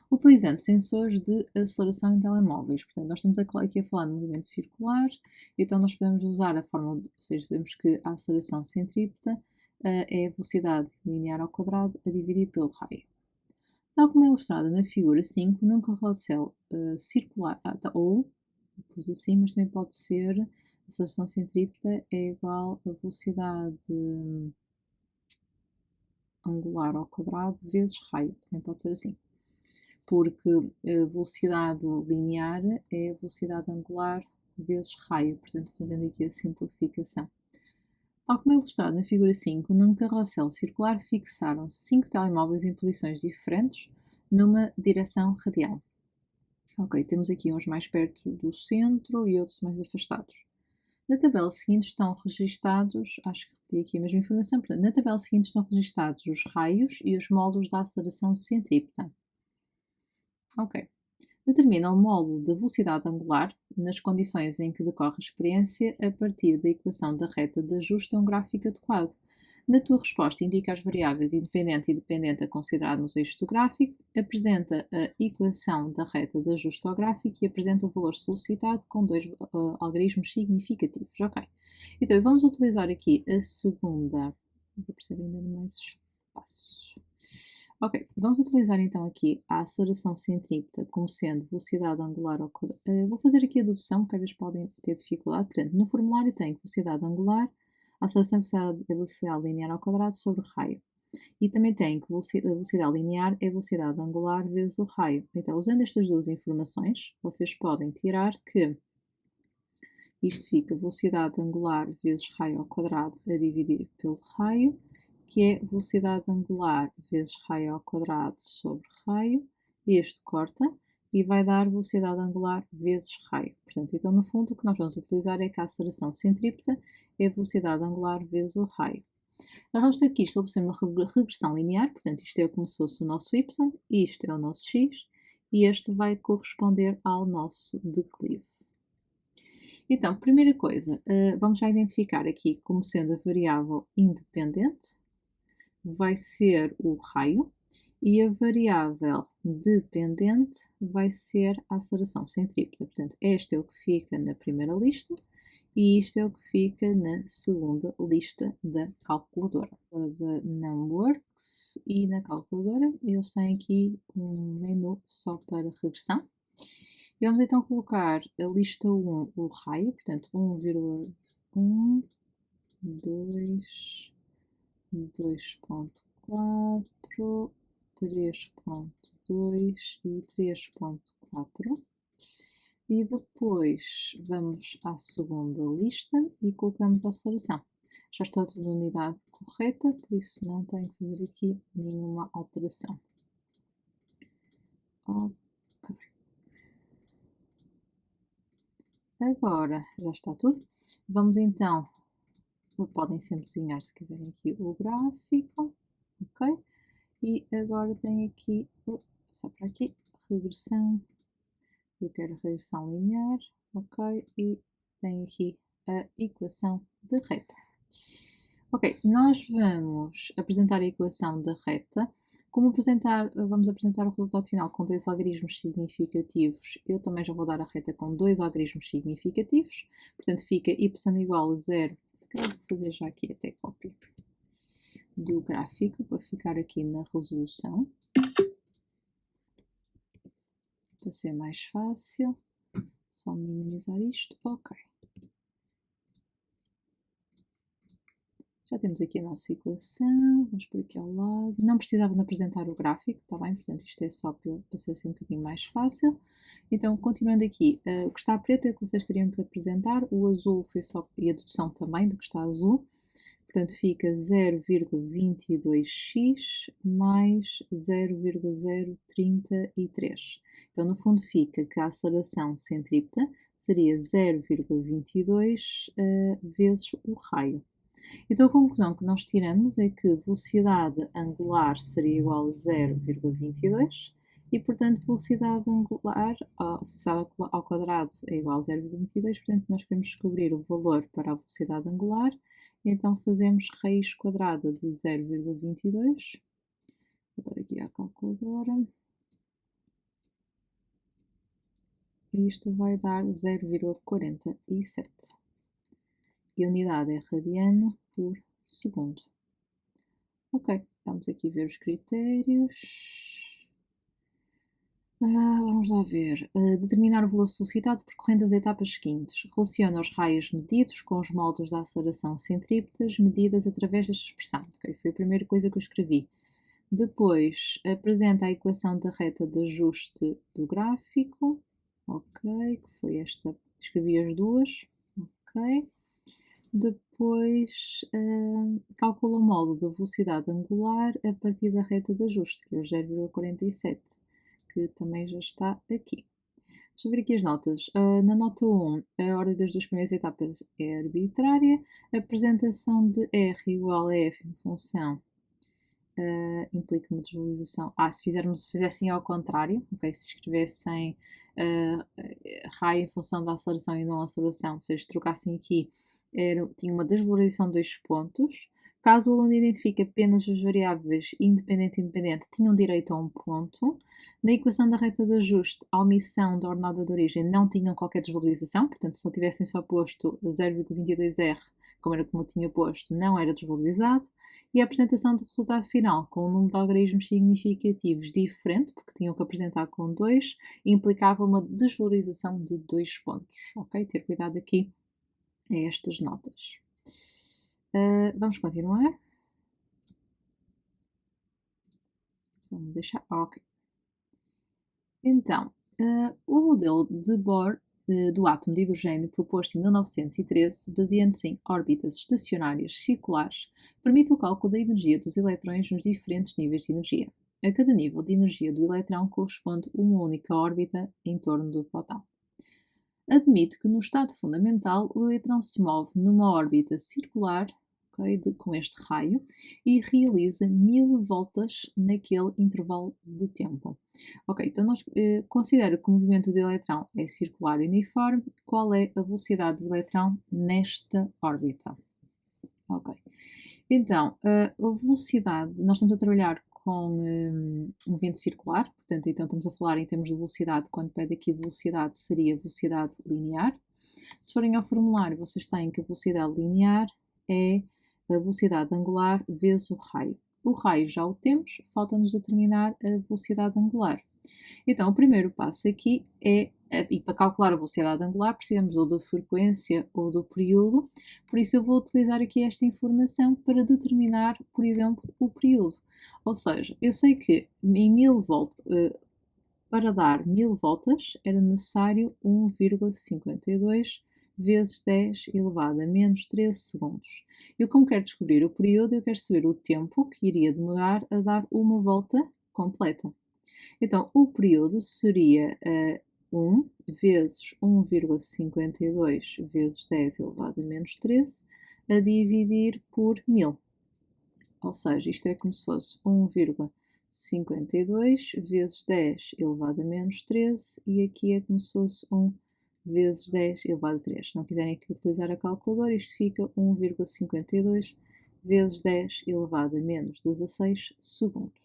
Utilizando sensores de aceleração em telemóveis. Portanto, nós estamos aqui a falar de movimento circular, então nós podemos usar a fórmula, ou seja, sabemos que a aceleração centrípeta é a velocidade linear ao quadrado a dividir pelo raio. Tal como é ilustrada na figura 5, num carrossel circular, ou, pus assim, mas também pode ser, a aceleração centrípeta é igual a velocidade angular ao quadrado vezes raio, também pode ser assim. Porque a velocidade linear é a velocidade angular vezes raio, portanto, fazendo aqui a simplificação. Tal como é ilustrado na figura 5, num carrossel circular fixaram 5 telemóveis em posições diferentes numa direção radial. Ok, temos aqui uns mais perto do centro e outros mais afastados. Na tabela seguinte estão registados, acho que repeti aqui a mesma informação, portanto, na tabela seguinte estão registados os raios e os módulos da aceleração centrípeta. Ok. Determina o módulo da velocidade angular nas condições em que decorre a experiência a partir da equação da reta de ajuste a um gráfico adequado. Na tua resposta, indica as variáveis independente e dependente a considerar nos eixos do gráfico, apresenta a equação da reta de ajuste ao gráfico e apresenta o valor solicitado com dois algarismos significativos. Ok. Então, vamos utilizar aqui a segunda. Vou perceber ainda mais espaço. Ok, vamos utilizar então aqui a aceleração centrípeta como sendo velocidade angular ao quadrado. Vou fazer aqui a dedução, porque às vezes podem ter dificuldade. Portanto, no formulário tem velocidade angular, a aceleração é velocidade linear ao quadrado sobre raio. E também tem que a velocidade linear é velocidade angular vezes o raio. Então, usando estas duas informações, vocês podem tirar que isto fica velocidade angular vezes raio ao quadrado a dividir pelo raio, que é velocidade angular vezes raio ao quadrado sobre raio. Este corta e vai dar velocidade angular vezes raio. Portanto, então, no fundo, o que nós vamos utilizar é que a aceleração centrípeta é a velocidade angular vezes o raio. Nós vamos ter aqui estabelecer uma regressão linear, portanto, isto é como se fosse o nosso y, isto é o nosso x, e este vai corresponder ao nosso declive. Então, primeira coisa, vamos já identificar aqui como sendo a variável independente, vai ser o raio, e a variável dependente vai ser a aceleração centrípeta. Portanto, este é o que fica na primeira lista e isto é o que fica na segunda lista da calculadora. Da Numworks e na calculadora eles têm aqui um menu só para regressão. E vamos então colocar a lista 1, o raio, portanto 1,1, 2, 2.4, 3.2 e 3.4. E depois vamos à segunda lista e colocamos a aceleração. Já está tudo na unidade correta, por isso não tenho que fazer aqui nenhuma alteração. Ok. Agora já está tudo. Vamos então, podem sempre desenhar se quiserem aqui o gráfico, ok? E agora tem aqui, vou passar para aqui, regressão. Eu quero a regressão linear, ok? E tem aqui a equação de reta. Ok, nós vamos apresentar a equação da reta. Vamos apresentar o resultado final com dois algarismos significativos. Eu também já vou dar a reta com dois algarismos significativos. Portanto, fica y igual a 0. Se calhar vou fazer já aqui até cópia do gráfico para ficar aqui na resolução. Para ser mais fácil, só minimizar isto. Ok. Já temos aqui a nossa equação, vamos por aqui ao lado. Não precisava de apresentar o gráfico, está bem? Portanto, isto é só para ser assim um bocadinho mais fácil. Então, continuando aqui, o que está preto é o que vocês teriam que apresentar, o azul foi só, e a dedução também do que está azul. Portanto, fica 0,22x mais 0,033. Então, no fundo, fica que a aceleração centrípeta seria 0,22 vezes o raio. Então, a conclusão que nós tiramos é que velocidade angular seria igual a 0,22 e, portanto, velocidade angular, a velocidade ao quadrado é igual a 0,22, portanto, nós queremos descobrir o valor para a velocidade angular, então fazemos raiz quadrada de 0,22, vou dar aqui à calculadora, e isto vai dar 0,47. E a unidade é radiano por segundo. Ok, vamos aqui ver os critérios. Vamos lá ver. Determinar o valor solicitado percorrendo as etapas seguintes. Relaciona os raios medidos com os moldes da aceleração centrípetas medidas através desta expressão. Okay, foi a primeira coisa que eu escrevi. Depois, apresenta a equação da reta de ajuste do gráfico. Ok, que foi esta. Escrevi as duas. Ok. Depois, calcula o módulo da velocidade angular a partir da reta de ajuste, que é o 0,47, que também já está aqui. Deixa eu ver aqui as notas. Na nota 1, a ordem das duas primeiras etapas é arbitrária. A apresentação de R igual a F em função implica uma desvalorização. Se fizessem ao contrário, ok? Se escrevessem raio em função da aceleração e não aceleração, ou seja, trocassem aqui, tinha uma desvalorização de 2 pontos. Caso o aluno identifique apenas as variáveis independente e independente, tinham direito a 1 ponto. Na equação da reta de ajuste, a omissão da ordenada de origem não tinham qualquer desvalorização, portanto, se não tivessem só posto 0,22R, como era como eu tinha posto, não era desvalorizado. E a apresentação do resultado final com um número de algarismos significativos diferente, porque tinham que apresentar com 2, implicava uma desvalorização de 2 pontos. Ok? Ter cuidado aqui a estas notas. Vamos continuar. Vamos deixar. Ok. Então, o modelo de Bohr do átomo de hidrogênio proposto em 1913, baseando-se em órbitas estacionárias circulares, permite o cálculo da energia dos eletrões nos diferentes níveis de energia. A cada nível de energia do eletrão corresponde uma única órbita em torno do próton. Admite que no estado fundamental o eletrão se move numa órbita circular, com este raio, e realiza 1000 voltas naquele intervalo de tempo. Ok, então nós considera que o movimento do eletrão é circular e uniforme. Qual é a velocidade do eletrão nesta órbita? Ok, então a velocidade, nós estamos a trabalhar com movimento circular, portanto, então estamos a falar em termos de velocidade. Quando pede aqui velocidade, seria velocidade linear. Se forem ao formulário, vocês têm que a velocidade linear é a velocidade angular vezes o raio. O raio já o temos, falta-nos determinar a velocidade angular. Então, o primeiro passo aqui é, e para calcular a velocidade angular, precisamos ou da frequência ou do período, por isso eu vou utilizar aqui esta informação para determinar, por exemplo, o período. Ou seja, eu sei que em 1000 voltas, para dar 1000 voltas era necessário 1,52 vezes 10 elevado a menos 13 segundos. Eu, como quero descobrir o período, eu quero saber o tempo que iria demorar a dar uma volta completa. Então, o período seria 1 vezes 1,52 vezes 10 elevado a menos 13 a dividir por 1000. Ou seja, isto é como se fosse 1,52 vezes 10 elevado a menos 13 e aqui é como se fosse 1 vezes 10 elevado a 3. Se não quiserem aqui utilizar a calculadora, isto fica 1,52 vezes 10 elevado a menos 16 segundos.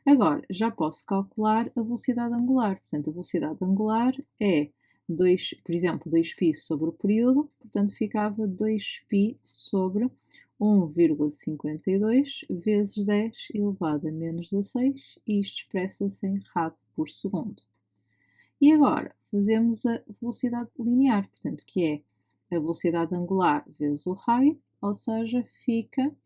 Agora, já posso calcular a velocidade angular. Portanto, a velocidade angular é 2, por exemplo, 2π sobre o período, portanto, ficava 2π sobre 1,52 vezes 10 elevado a menos 16, e isto expressa-se em rad por segundo. E agora, fazemos a velocidade linear, portanto, que é a velocidade angular vezes o raio, ou seja, fica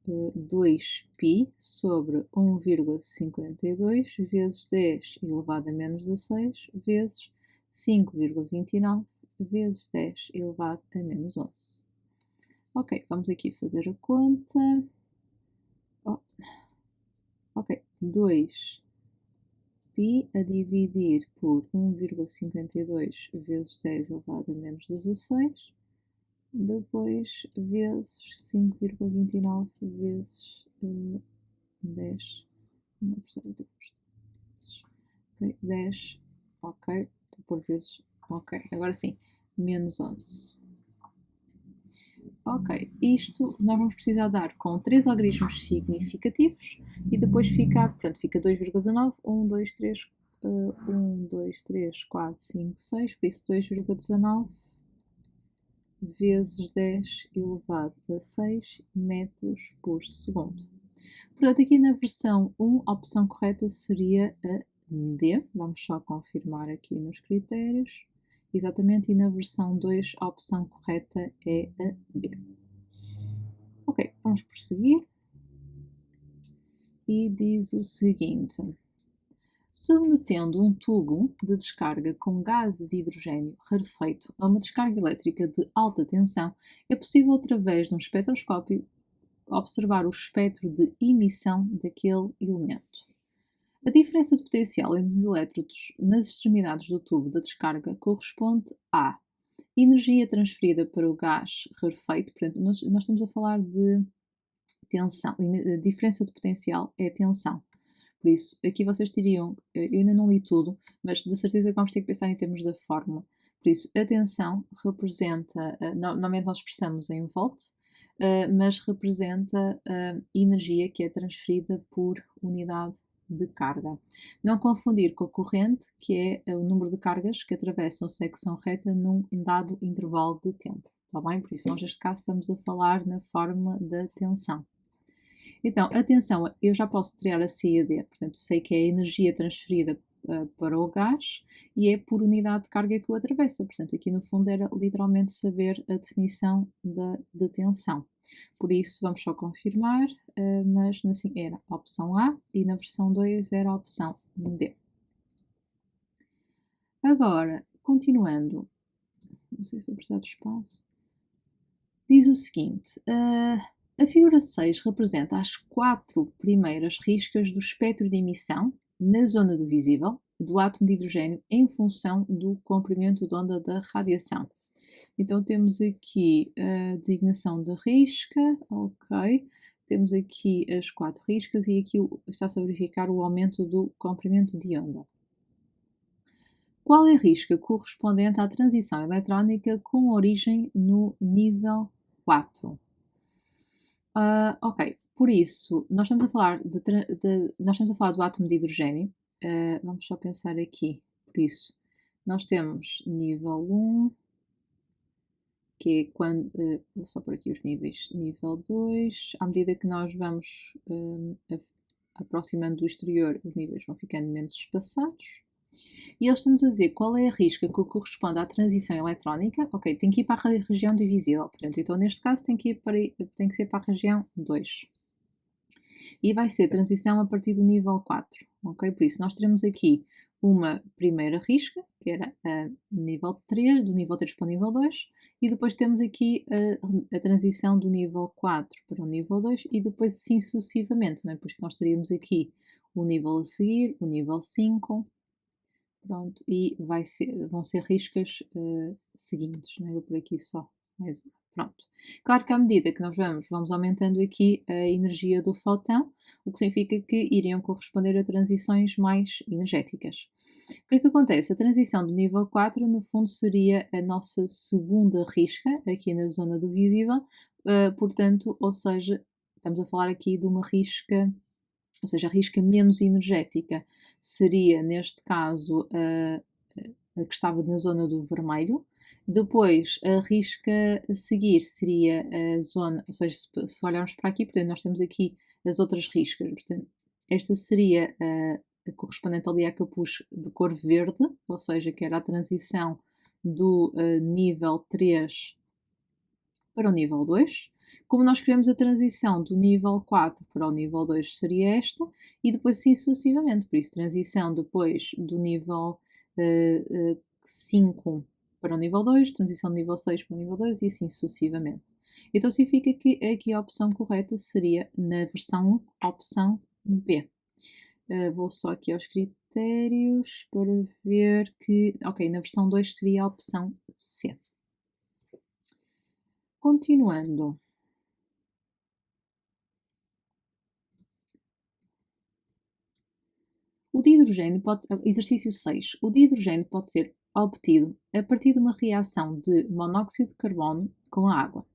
2π sobre 1,52 vezes 10 elevado a menos 16 vezes 5,29 vezes 10 elevado a menos 11. Ok, vamos aqui fazer a conta. Ok, 2π a dividir por 1,52 vezes 10 elevado a menos 16, depois vezes 5,29 vezes 10, não percebo, ok, 10, ok, por vezes, ok, agora sim, menos 11. Ok, isto nós vamos precisar dar com 3 algarismos significativos e depois fica, portanto, fica 2,19, 1, 2, 3, 1, 2, 3, 4, 5, 6, por isso 2,19 vezes 10 elevado a 6 metros por segundo. Portanto, aqui na versão 1, a opção correta seria a D. Vamos só confirmar aqui nos critérios. Exatamente, e na versão 2, a opção correta é a B. Ok, vamos prosseguir. E diz o seguinte: submetendo um tubo de descarga com gás de hidrogênio rarefeito a uma descarga elétrica de alta tensão, é possível, através de um espectroscópio, observar o espectro de emissão daquele elemento. A diferença de potencial entre os elétrodos nas extremidades do tubo da descarga corresponde à energia transferida para o gás rarefeito. Portanto, nós estamos a falar de tensão. A diferença de potencial é tensão. Por isso, aqui vocês teriam, eu ainda não li tudo, mas de certeza que vamos ter que pensar em termos da fórmula. Por isso, a tensão representa, normalmente nós expressamos em volt, mas representa a energia que é transferida por unidade de carga. Não confundir com a corrente, que é o número de cargas que atravessam secção reta num dado intervalo de tempo. Está bem? Por isso, nós neste caso estamos a falar na fórmula da tensão. Então, a tensão, eu já posso criar a CAD, portanto, sei que é a energia transferida para o gás e é por unidade de carga que o atravessa. Portanto, aqui no fundo era literalmente saber a definição de tensão. Por isso, vamos só confirmar, mas assim era a opção A e na versão 2 era a opção D. Agora, continuando, não sei se vou precisar de espaço, diz o seguinte, a figura 6 representa as 4 primeiras riscas do espectro de emissão na zona do visível do átomo de hidrogênio em função do comprimento de onda da radiação. Então temos aqui a designação da risca, ok. Temos aqui as 4 riscas e aqui está-se a verificar o aumento do comprimento de onda. Qual é a risca correspondente à transição eletrónica com origem no nível 4? Ok, por isso, nós estamos a falar, nós estamos a falar do átomo de hidrogênio. Vamos só pensar aqui. Por isso, nós temos nível 1, que é quando. Vou só pôr aqui os níveis. Nível 2, à medida que nós vamos aproximando do exterior, os níveis vão ficando menos espaçados. E eles estão-nos a dizer qual é a risca que corresponde à transição eletrónica. Ok, tem que ir para a região divisível. Portanto, então neste caso tem que ser para a região 2. E vai ser transição a partir do nível 4. Ok, por isso nós teremos aqui uma primeira risca, que era a nível 3, do nível 3 para o nível 2, e depois temos aqui a transição do nível 4 para o nível 2, e depois assim sucessivamente, não é? Por isso nós teríamos aqui o nível a seguir, o nível 5, pronto, e vão ser riscas seguintes, não é? Eu por aqui só, mais uma. Pronto. Claro que à medida que nós vamos aumentando aqui a energia do fotão, o que significa que iriam corresponder a transições mais energéticas. O que é que acontece? A transição do nível 4, no fundo, seria a nossa segunda risca, aqui na zona do visível, portanto, ou seja, estamos a falar aqui de uma risca, ou seja, a risca menos energética seria, neste caso, a que estava na zona do vermelho. Depois, a risca a seguir seria a zona, ou seja, se olharmos para aqui, portanto, nós temos aqui as outras riscas. Portanto, esta seria a correspondente ali à que eu pus de cor verde, ou seja, que era a transição do nível 3 para o nível 2. Como nós queremos a transição do nível 4 para o nível 2 seria esta, e depois assim sucessivamente. Por isso, transição depois do nível 5 para o nível 2, transição do nível 6 para o nível 2 e assim sucessivamente. Então significa que aqui a opção correta seria, na versão 1, a opção B. Vou só aqui aos critérios para ver que, ok, na versão 2 seria a opção C. Continuando. O dihidrogênio exercício 6. O dihidrogênio pode ser obtido a partir de uma reação de monóxido de carbono com a água.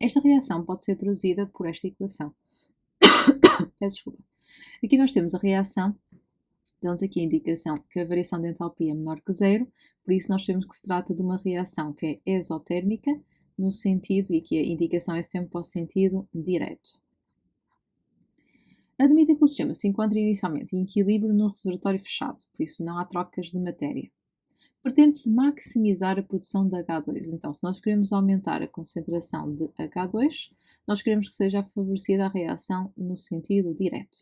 Esta reação pode ser traduzida por esta equação. Peço desculpa. Aqui nós temos a reação, temos aqui a indicação que a variação de entalpia é menor que zero, por isso nós sabemos que se trata de uma reação que é exotérmica, no sentido, e aqui a indicação é sempre para o sentido direto. Admitem que o sistema se encontra inicialmente em equilíbrio no reservatório fechado, por isso não há trocas de matéria. Pretende-se maximizar a produção de H2. Então, se nós queremos aumentar a concentração de H2, nós queremos que seja favorecida a reação no sentido direto.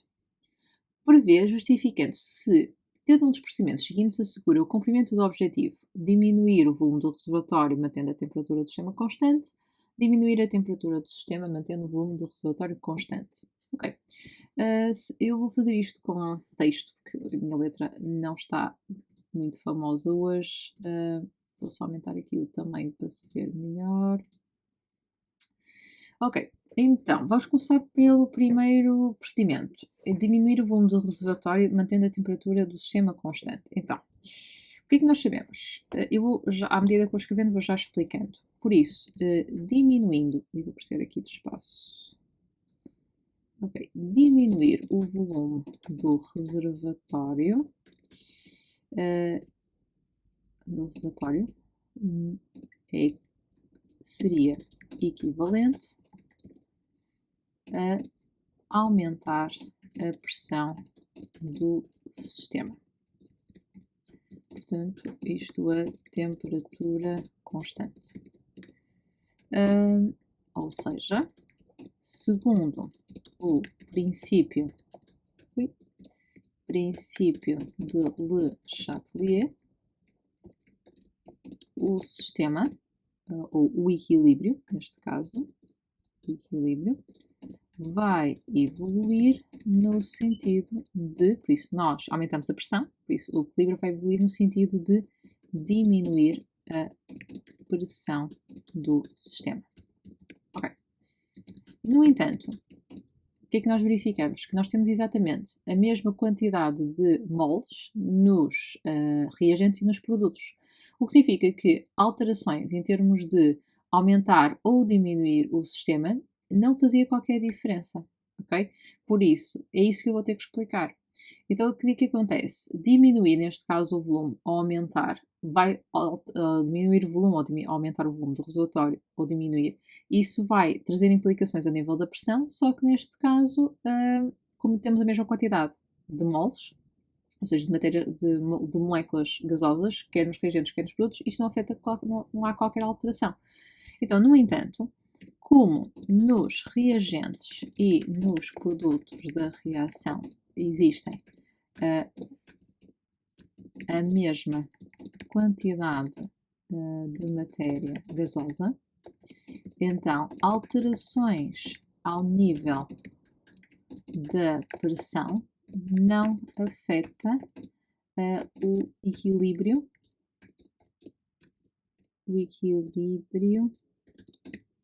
Prevê, justificando se cada um dos procedimentos seguintes assegura o cumprimento do objetivo, diminuir o volume do reservatório mantendo a temperatura do sistema constante, Diminuir a temperatura do sistema mantendo o volume do reservatório constante. Ok. Eu vou fazer isto com texto, porque a minha letra não está muito famosa hoje. Vou só aumentar aqui o tamanho para se ver melhor. Ok, então, vamos começar pelo primeiro procedimento. É diminuir o volume do reservatório mantendo a temperatura do sistema constante. Então, o que é que nós sabemos? Eu vou, já, à medida que vou escrevendo, vou já explicando. Por isso, diminuindo, e vou precisar aqui de espaço. Ok, diminuir o volume do reservatório, seria equivalente a aumentar a pressão do sistema. Portanto, isto a temperatura constante. Ou seja, segundo o princípio de Le Chatelier, o sistema, ou o equilíbrio, neste caso, vai evoluir no sentido de, por isso nós aumentamos a pressão, por isso o equilíbrio vai evoluir no sentido de diminuir a pressão do sistema. Ok. No entanto, o que é que nós verificamos? Que nós temos exatamente a mesma quantidade de moles nos reagentes e nos produtos. O que significa que alterações em termos de aumentar ou diminuir o sistema não fazia qualquer diferença, ok? Por isso, é isso que eu vou ter que explicar. Então, o que acontece? Diminuir, neste caso, o volume ou aumentar, vai diminuir o volume ou aumentar o volume do reservatório ou diminuir. Isso vai trazer implicações a nível da pressão, só que neste caso, como temos a mesma quantidade de moles, ou seja, de moléculas gasosas, quer nos reagentes, quer nos produtos, isto não afeta, não há qualquer alteração. Então, no entanto, como nos reagentes e nos produtos da reação existem a mesma quantidade de matéria gasosa, então alterações ao nível da pressão não afeta o equilíbrio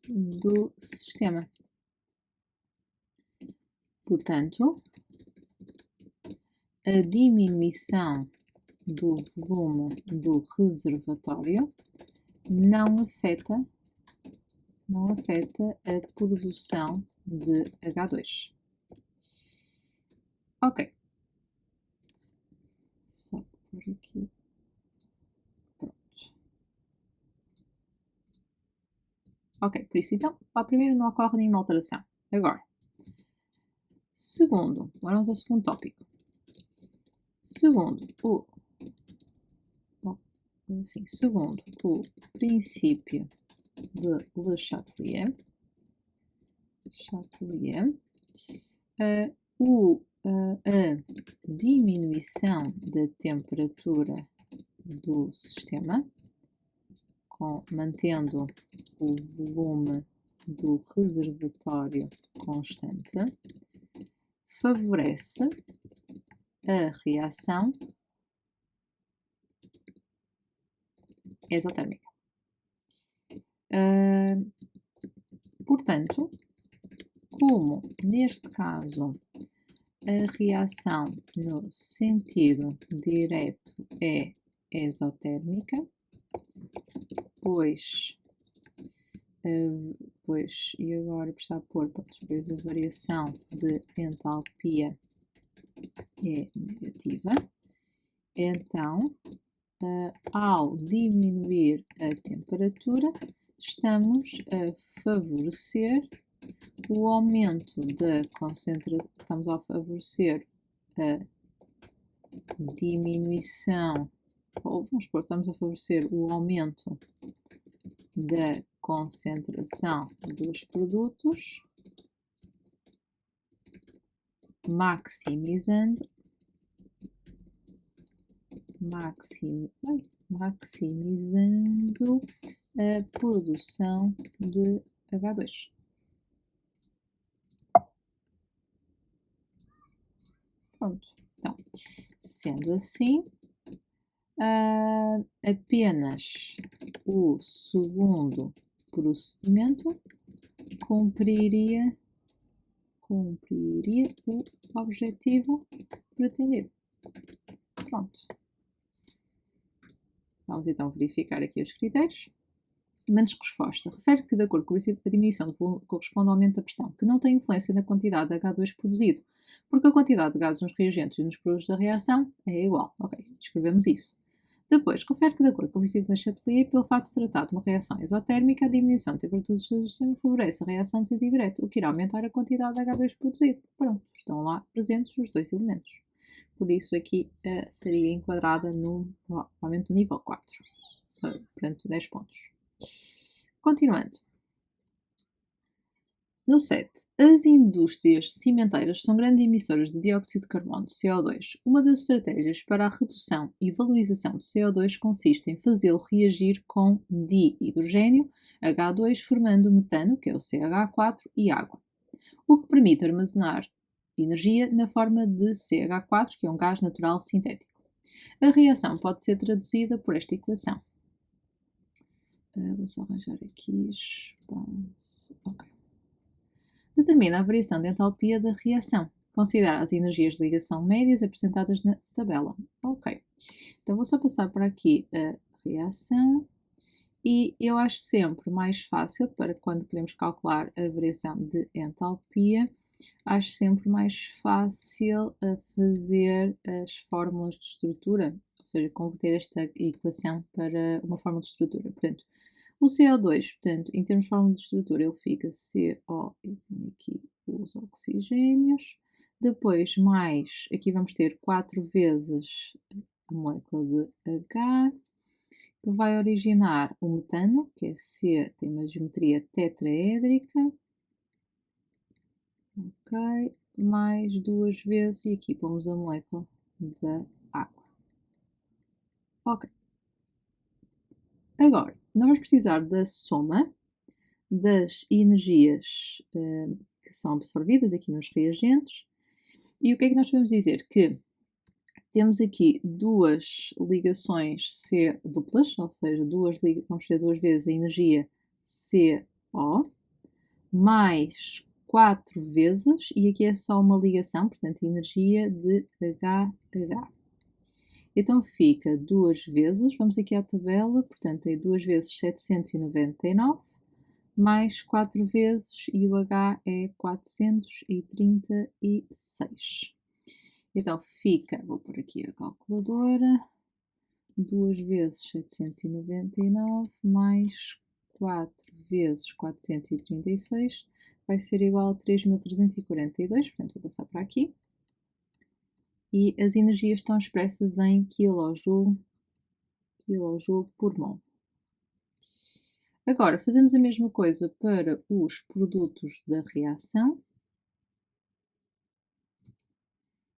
do sistema. Portanto, a diminuição do volume do reservatório não afeta a produção de H2. Ok. Só por aqui. Pronto. Ok, por isso então, para primeiro não ocorre nenhuma alteração. Agora, vamos ao segundo tópico. Segundo o princípio de Le Chatelier, a diminuição da temperatura do sistema, mantendo o volume do reservatório constante, favorece a reação exotérmica. Portanto, como neste caso a reação no sentido direto é exotérmica, pois e agora precisar pôr, depois a variação de entalpia é negativa, então ao diminuir a temperatura estamos a favorecer o aumento da concentração, estamos a favorecer a diminuição, ou vamos supor, estamos a favorecer o aumento da concentração dos produtos, maximizando a produção de H2. Pronto. Então, sendo assim, apenas o segundo procedimento cumpriria o objetivo pretendido. Pronto. Vamos então verificar aqui os critérios. Menos resposta. Refere que, de acordo com o princípio, a diminuição do volume corresponde ao aumento da pressão, que não tem influência na quantidade de H2 produzido, porque a quantidade de gases nos reagentes e nos produtos da reação é igual. Ok, escrevemos isso. Depois, refere que, de acordo com o princípio de Chatelier, pelo facto de se tratar de uma reação exotérmica, a diminuição da temperatura do sistema favorece a reação de sentido direto, o que irá aumentar a quantidade de H2 produzido. Pronto, estão lá presentes os dois elementos. Por isso, aqui seria enquadrada no aumento do nível 4. Portanto, 10 pontos. Continuando. No 7. As indústrias cimenteiras são grandes emissoras de dióxido de carbono, CO2. Uma das estratégias para a redução e valorização do CO2 consiste em fazê-lo reagir com dihidrogênio, H2, formando metano, que é o CH4, e água, o que permite armazenar energia na forma de CH4, que é um gás natural sintético. A reação pode ser traduzida por esta equação. Vou só arranjar aqui espaço. Ok. Determina a variação de entalpia da reação. Considera as energias de ligação médias apresentadas na tabela. Ok. Então vou só passar por aqui a reação. E eu acho sempre mais fácil, para quando queremos calcular a variação de entalpia, acho sempre mais fácil fazer as fórmulas de estrutura, ou seja, converter esta equação para uma fórmula de estrutura. Portanto, o CO2, portanto, em termos de fórmula de estrutura, ele fica CO, eu tenho aqui os oxigénios, depois mais, aqui vamos ter 4 vezes a molécula de H, que vai originar o metano, que é C, tem uma geometria tetraédrica, ok, mais 2 vezes, e aqui pomos a molécula da água. Ok. Agora, nós vamos precisar da soma das energias que são absorvidas aqui nos reagentes. E o que é que nós podemos dizer? Que temos aqui duas ligações C duplas, ou seja, vamos ter 2 vezes a energia CO, mais 4 vezes, e aqui é só uma ligação, portanto, energia de HH. Então fica 2 vezes, vamos aqui à tabela, portanto, é 2 vezes 799, mais 4 vezes, e o H é 436. Então fica, vou pôr aqui a calculadora, 2 vezes 799 mais 4 vezes 436 vai ser igual a 3.342, portanto vou passar para aqui. E as energias estão expressas em kJ por mol. Agora, fazemos a mesma coisa para os produtos da reação.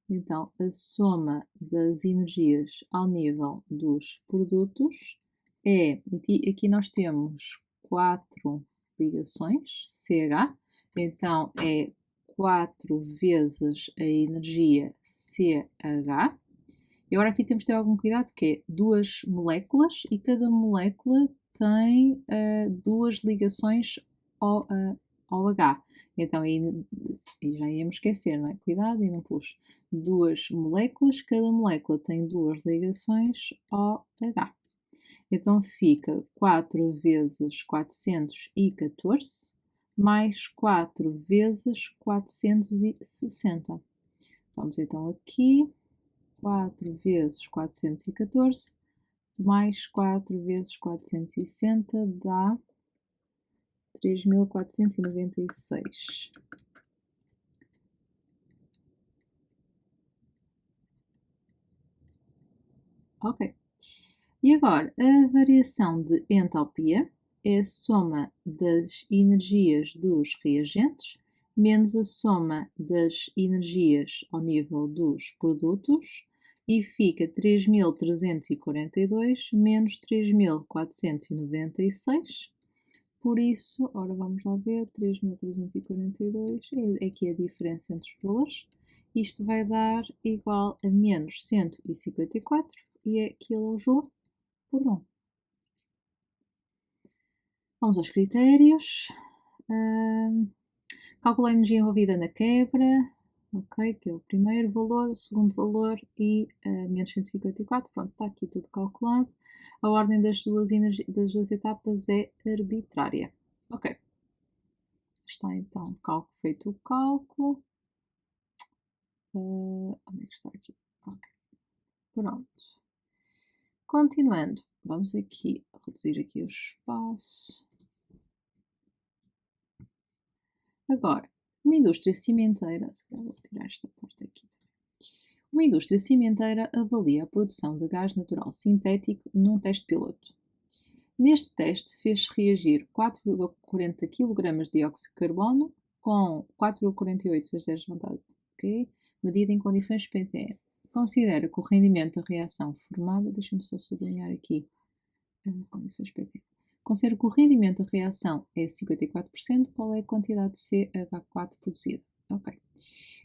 Então, a soma das energias ao nível dos produtos é, aqui nós temos 4 ligações, CH, então é 4 vezes a energia CH. E agora aqui temos de ter algum cuidado, que é 2 moléculas e cada molécula tem 2 ligações ao H. Então, aí já íamos esquecer, não é? Cuidado e não pus. 2 moléculas, cada molécula tem 2 ligações ao H. Então fica 4 vezes 414 mais 4 vezes 460. Vamos então aqui, 4 vezes 414 mais 4 vezes 460 dá 3.496. Ok. E agora, a variação de entalpia é a soma das energias dos reagentes menos a soma das energias ao nível dos produtos e fica 3.342 menos 3.496. por isso, ora vamos lá ver, 3.342, é aqui a diferença entre os valores. Isto vai dar igual a menos 154 e é kJ por mol. Vamos aos critérios. Calcula a energia envolvida na quebra, ok, que é o primeiro valor, o segundo valor e menos 154, pronto, está aqui tudo calculado. A ordem das duas etapas é arbitrária. Ok. Está então feito o cálculo. Onde é que está aqui? Ok. Pronto. Continuando, vamos aqui reduzir aqui o espaço. Agora, uma indústria cimenteira, se calhar vou tirar esta parte aqui. Uma indústria cimenteira avalia a produção de gás natural sintético num teste piloto. Neste teste fez-se reagir 4,40 kg de dióxido de carbono com 4,48 vezes 10 vontade, ok? Medida em condições PTE. Considera que o rendimento da reação formada, deixa-me só sublinhar aqui, condições PTE. Considera que o rendimento da reação é 54%, qual é a quantidade de CH4 produzida? Ok.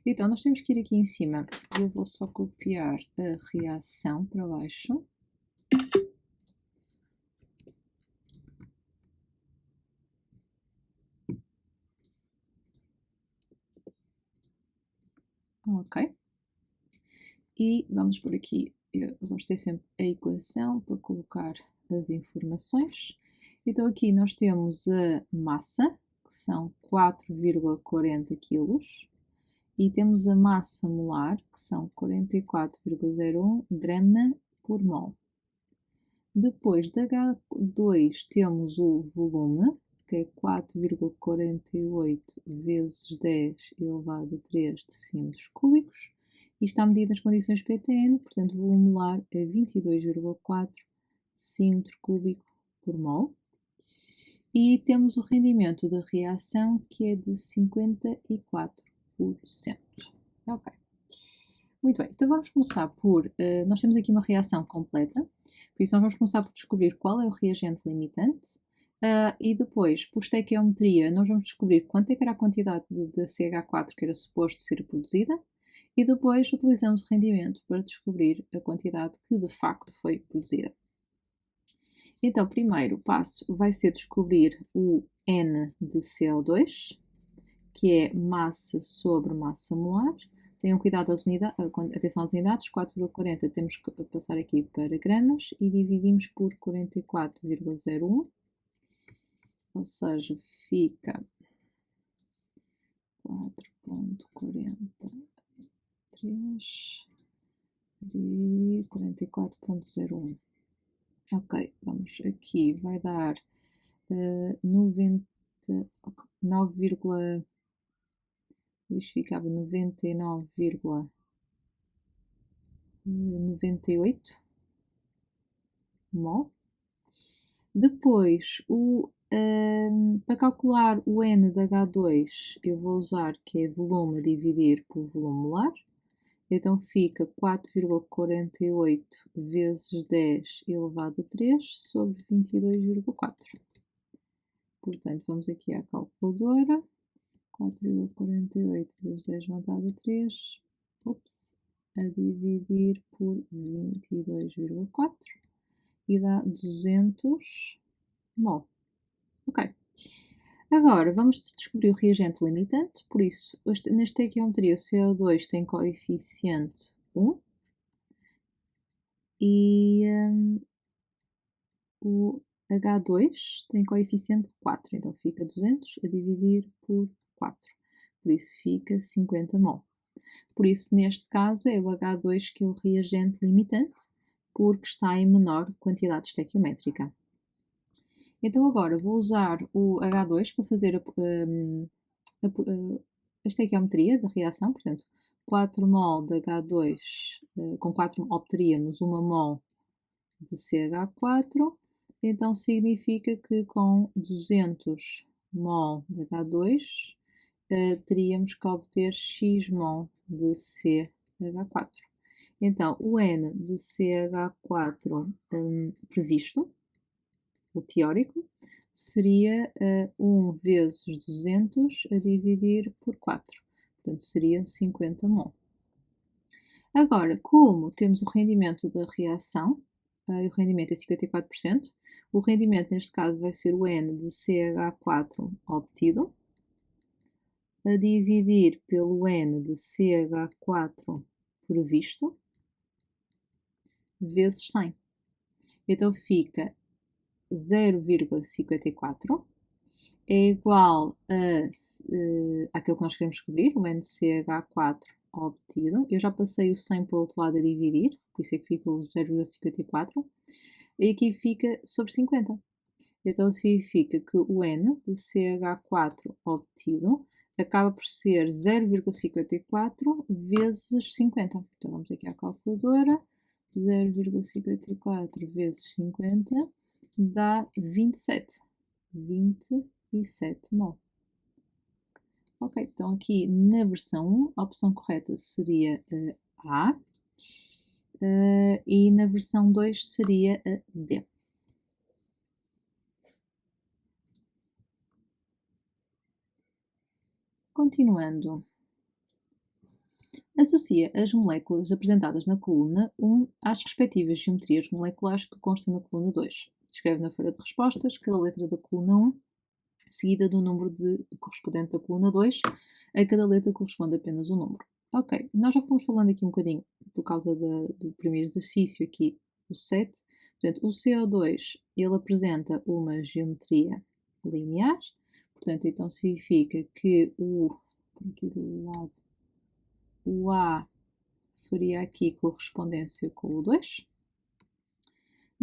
Então, nós temos que ir aqui em cima. Eu vou só copiar a reação para baixo. Ok. E vamos por aqui. Eu gosto de ter sempre a equação para colocar as informações. Então, aqui nós temos a massa, que são 4,40 kg. E temos a massa molar, que são 44,01 grama por mol. Depois de H2 temos o volume, que é 4,48 vezes 10 elevado a 3 decímetros cúbicos. E está medido nas condições PTN, portanto o volume molar é 22,4 decímetro cúbico por mol. E temos o rendimento da reação, que é de 54%. Ok. Muito bem, então vamos começar por... nós temos aqui uma reação completa, por isso nós vamos começar por descobrir qual é o reagente limitante e depois, por estequiometria, nós vamos descobrir quanto é que era a quantidade de CH4 que era suposto ser produzida e depois utilizamos o rendimento para descobrir a quantidade que de facto foi produzida. Então, o primeiro passo vai ser descobrir o N de CO2, que é massa sobre massa molar. Tenham cuidado às unidades, atenção às unidades, 4,40 temos que passar aqui para gramas e dividimos por 44,01, ou seja, fica 4,43 de 44,01. Ok, vamos aqui, vai dar 9, isto ficava 99,98 mol. Depois, para calcular o N de H2, eu vou usar que é volume a dividir por volume molar. Então fica 4,48 vezes 10 elevado a 3 sobre 22,4. Portanto, vamos aqui à calculadora. 4,48 vezes 10 elevado a 3, a dividir por 22,4 e dá 200 mol. Ok. Agora, vamos descobrir o reagente limitante, por isso, nesta estequiometria o CO2 tem coeficiente 1 e o H2 tem coeficiente 4, então fica 200 a dividir por 4, por isso fica 50 mol. Por isso, neste caso, é o H2 que é o reagente limitante, porque está em menor quantidade estequiométrica. Então agora vou usar o H2 para fazer a estequiometria da reação, portanto 4 mol de H2, com 4 obteríamos 1 mol de CH4, então significa que com 200 mol de H2 teríamos que obter X mol de CH4. Então o N de CH4 previsto, o teórico, seria 1 vezes 200 a dividir por 4. Portanto, seria 50 mol. Agora, como temos o rendimento da reação, o rendimento é 54%, o rendimento neste caso vai ser o N de CH4 obtido, a dividir pelo N de CH4 previsto, vezes 100. Então fica 0,54 é igual àquilo que nós queremos descobrir, o NCH4 obtido. Eu já passei o 100 para o outro lado a dividir, por isso é que fica o 0,54. E aqui fica sobre 50. Então significa que o N de CH4 obtido acaba por ser 0,54 vezes 50. Então vamos aqui à calculadora. 0,54 vezes 50 dá 27. 27 mol. Ok, então aqui na versão 1, a opção correta seria a A. E na versão 2 seria a D. Continuando. Associa as moléculas apresentadas na coluna 1 às respectivas geometrias moleculares que constam na coluna 2. Escreve na folha de respostas cada letra da coluna 1, seguida do número correspondente da coluna 2. A cada letra corresponde apenas um número. Ok, nós já fomos falando aqui um bocadinho, por causa do primeiro exercício aqui, o 7. Portanto, o CO2, ele apresenta uma geometria linear. Portanto, então significa que por aqui do lado, o A faria aqui correspondência com o 2.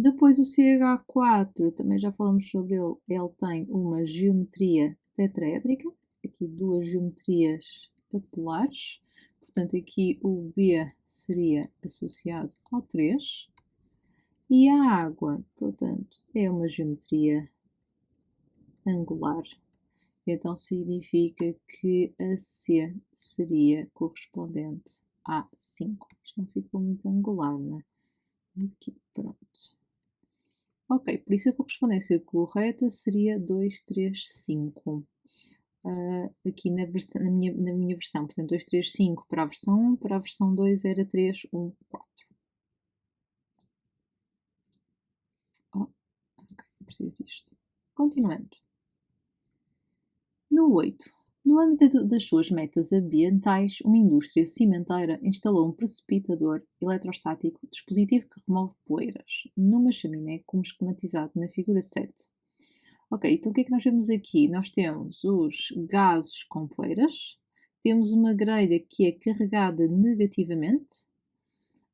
Depois o CH4, também já falamos sobre ele, ele tem uma geometria tetraédrica, aqui duas geometrias apolares, portanto aqui o B seria associado ao 3. E a água, portanto, é uma geometria angular, então significa que a C seria correspondente a 5. Isto não ficou muito angular, né? Aqui, pronto. Ok, por isso a correspondência correta seria 2, 3, 5. Aqui na minha versão, portanto, 2, 3, 5 para a versão 1, para a versão 2 era 3, 1, 4. Ok, preciso disto. Continuando. No 8. No âmbito das suas metas ambientais, uma indústria cimenteira instalou um precipitador eletrostático, dispositivo que remove poeiras, numa chaminé como esquematizado na figura 7. Ok, então o que é que nós vemos aqui? Nós temos os gases com poeiras, temos uma grelha que é carregada negativamente,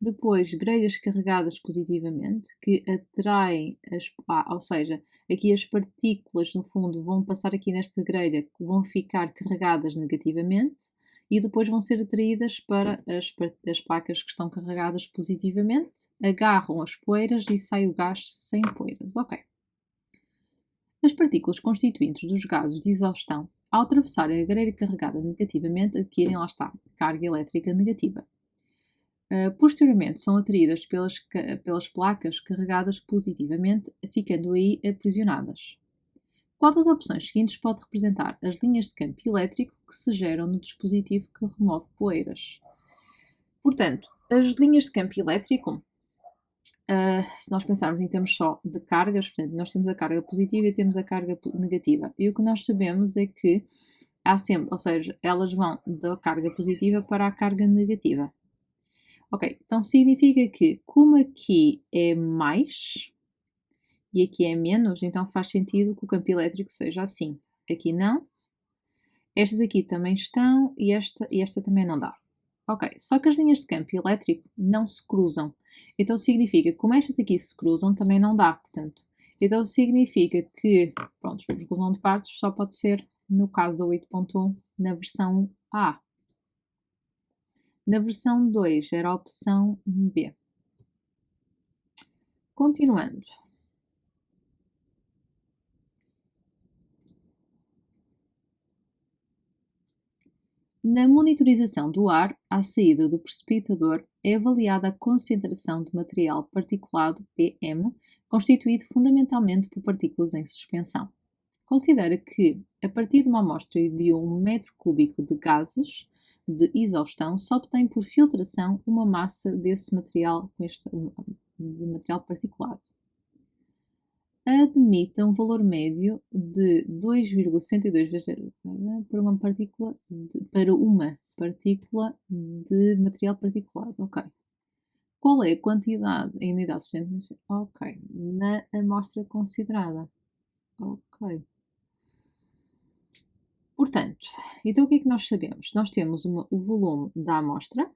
depois grelhas carregadas positivamente, que atraem, ou seja, aqui as partículas no fundo vão passar aqui nesta grelha, vão ficar carregadas negativamente e depois vão ser atraídas para as placas que estão carregadas positivamente, agarram as poeiras e sai o gás sem poeiras. Ok. As partículas constituintes dos gases de exaustão, ao atravessarem a grelha carregada negativamente, adquirem, lá está, carga elétrica negativa. Posteriormente são atraídas pelas placas carregadas positivamente, ficando aí aprisionadas. Qual das opções seguintes pode representar as linhas de campo elétrico que se geram no dispositivo que remove poeiras? Portanto, as linhas de campo elétrico, se nós pensarmos em termos só de cargas, portanto, nós temos a carga positiva e temos a carga negativa. E o que nós sabemos é que há sempre, ou seja, elas vão da carga positiva para a carga negativa. Ok, então significa que, como aqui é mais e aqui é menos, então faz sentido que o campo elétrico seja assim. Aqui não. Estas aqui também estão e esta também não dá. Ok, só que as linhas de campo elétrico não se cruzam. Então significa que, como estas aqui se cruzam, também não dá, portanto. Então significa que, pronto, a resolução de partes só pode ser, no caso do 8.1, na versão A. Na versão 2 era a opção B. Continuando. Na monitorização do ar, à saída do precipitador, é avaliada a concentração de material particulado PM, constituído fundamentalmente por partículas em suspensão. considera que, a partir de uma amostra de 1 metro cúbico de gases de exaustão, se obtém por filtração uma massa desse material, de material particulado. Admita um valor médio de 2,62 vezes para uma partícula de material particulado. Ok. Qual é a quantidade em unidades de centímetros? Ok. Na amostra considerada. Ok. Portanto, então o que é que nós sabemos? Nós temos o volume da amostra,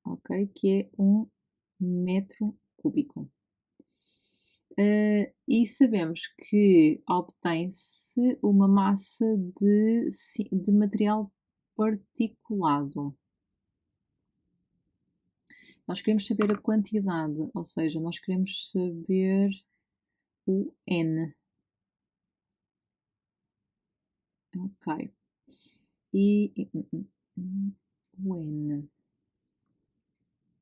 ok, que é 1 metro cúbico. E sabemos que obtém-se uma massa de material particulado. Nós queremos saber a quantidade, ou seja, nós queremos saber o N. Ok. O N.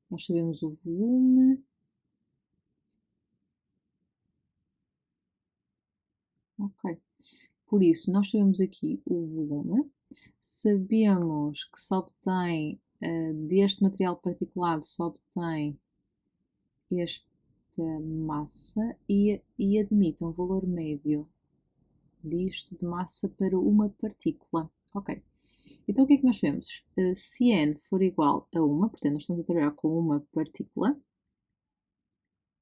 Nós sabemos o volume. Ok. Por isso, nós sabemos aqui o volume, sabemos que se obtém deste material particulado, se obtém esta massa e admite um valor médio disto de massa para uma partícula. Ok. Então o que é que nós vemos? Se n for igual a 1, portanto nós estamos a trabalhar com uma partícula,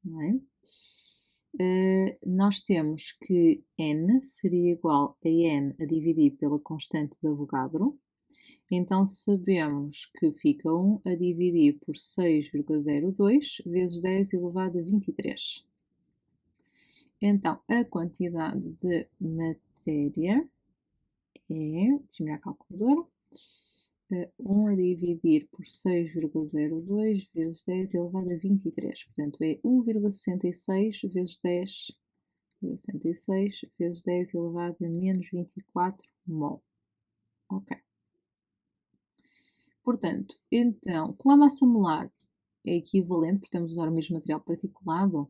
não é? Nós temos que n seria igual a n a dividir pela constante de Avogadro. Então sabemos que fica 1 a dividir por 6,02 vezes 10 elevado a 23. Então a quantidade de matéria é, deixa-me ir à calculadora, 1 a dividir por 6,02 vezes 10 elevado a 23. Portanto, é 1,66 vezes 10, 66 vezes 10 elevado a menos 24 mol. Ok. Portanto, então, como a massa molar é equivalente, porque estamos a usar o mesmo material particulado,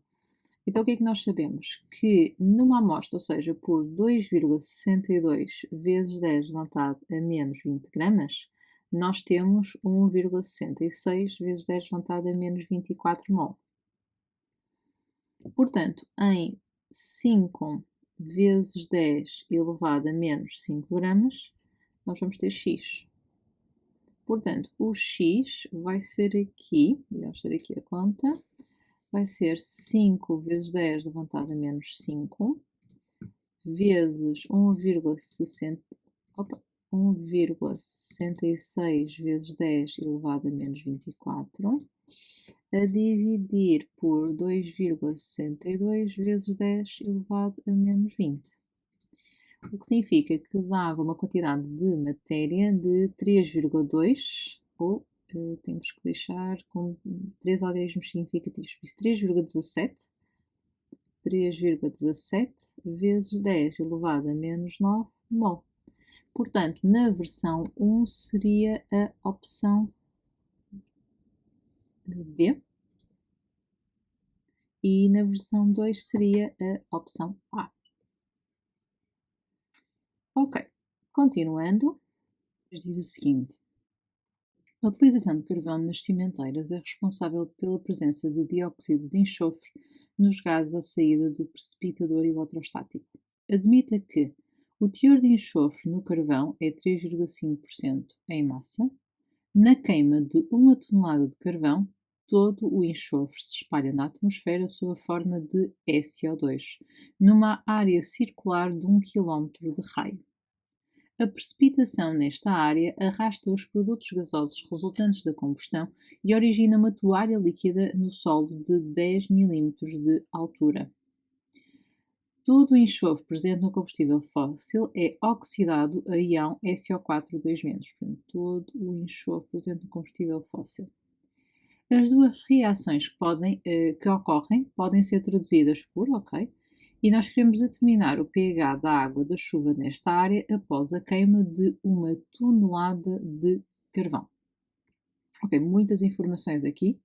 então o que é que nós sabemos? Que numa amostra, ou seja, por 2,62 vezes 10 levantado a menos 20 gramas, nós temos 1,66 vezes 10 levantado a menos 24 mol. Portanto, em 5 vezes 10 elevado a menos 5 gramas, nós vamos ter x. Portanto, o x vai ser aqui, vamos ter aqui a conta, vai ser 5 vezes 10 levantado a menos 5, vezes 1,66 vezes 10 elevado a menos 24, a dividir por 2,62 vezes 10 elevado a menos 20. O que significa que dava uma quantidade de matéria de 3,2, ou temos que deixar com 3 algarismos significativos, 3,17 vezes 10 elevado a menos 9 mol. Portanto, na versão 1 seria a opção D e na versão 2 seria a opção A. Ok, continuando, diz o seguinte: a utilização de carvão nas cimenteiras é responsável pela presença de dióxido de enxofre nos gases à saída do precipitador eletrostático. Admita que o teor de enxofre no carvão é 3,5% em massa. Na queima de 1 tonelada de carvão, todo o enxofre se espalha na atmosfera sob a forma de SO2, numa área circular de 1 km de raio. A precipitação nesta área arrasta os produtos gasosos resultantes da combustão e origina uma toalha líquida no solo de 10 mm de altura. Todo o enxofre presente no combustível fóssil é oxidado a íon SO4 2-. Portanto, todo o enxofre presente no combustível fóssil. As duas reações que ocorrem podem ser traduzidas por, ok, e nós queremos determinar o pH da água da chuva nesta área após a queima de 1 tonelada de carvão. Ok, muitas informações aqui.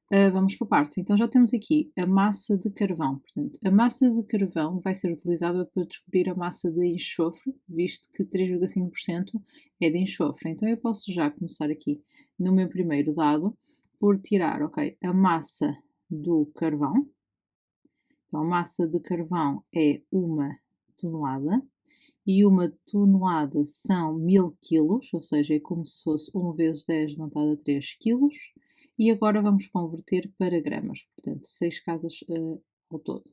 Vamos por partes. Então já temos aqui a massa de carvão. Portanto, a massa de carvão vai ser utilizada para descobrir a massa de enxofre, visto que 3,5% é de enxofre. Então eu posso já começar aqui no meu primeiro dado por tirar, ok, a massa do carvão. Então a massa de carvão é 1 tonelada e 1 tonelada são 1000 kg, ou seja, é como se fosse 1 vezes 10 levantado a 3 kg. E agora vamos converter para gramas, portanto, 6 casas ao todo.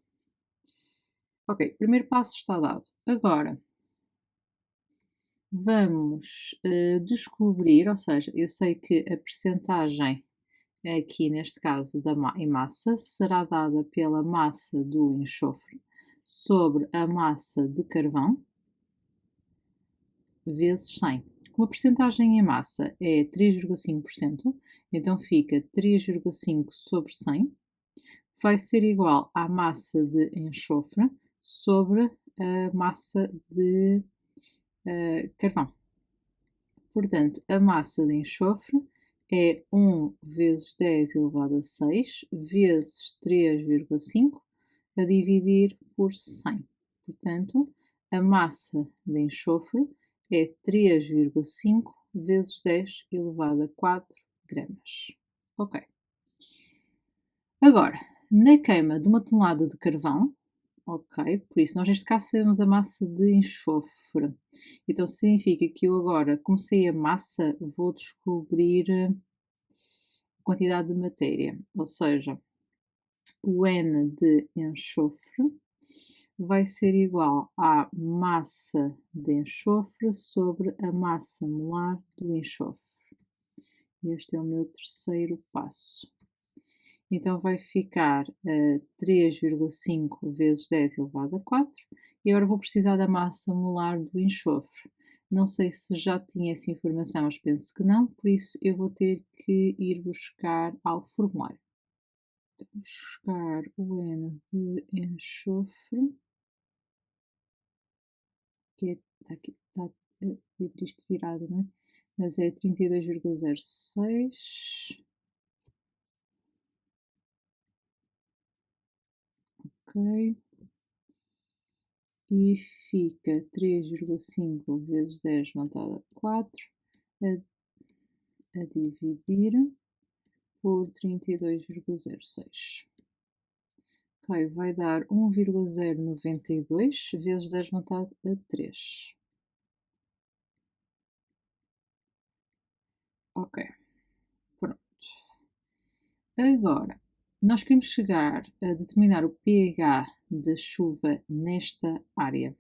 Ok, primeiro passo está dado. Agora, vamos descobrir, ou seja, eu sei que a percentagem aqui neste caso em massa será dada pela massa do enxofre sobre a massa de carvão vezes 100. Como a percentagem em massa é 3,5%, então fica 3,5 sobre 100 vai ser igual à massa de enxofre sobre a massa de carvão. Portanto, a massa de enxofre é 1 vezes 10 elevado a 6 vezes 3,5 a dividir por 100. Portanto, a massa de enxofre é 3,5 vezes 10 elevado a 4 gramas. Ok. Agora, na queima de 1 tonelada de carvão, ok, por isso nós neste caso sabemos a massa de enxofre. Então significa que eu agora comecei a massa, vou descobrir a quantidade de matéria, ou seja, o N de enxofre vai ser igual à massa de enxofre sobre a massa molar do enxofre. Este é o meu terceiro passo. Então vai ficar 3,5 vezes 10 elevado a 4. E agora vou precisar da massa molar do enxofre. Não sei se já tinha essa informação, mas penso que não, por isso eu vou ter que ir buscar ao formulário. Então, buscar o N de enxofre, que está aqui, está isto virado, não é? Mas é 32,06. Ok. E fica 3,5 vezes 10 levantado a 4 a dividir por 32,06. Ok, vai dar 1,092 vezes 10 levantado a 3. Ok, pronto. Agora, nós queremos chegar a determinar o pH da chuva nesta área.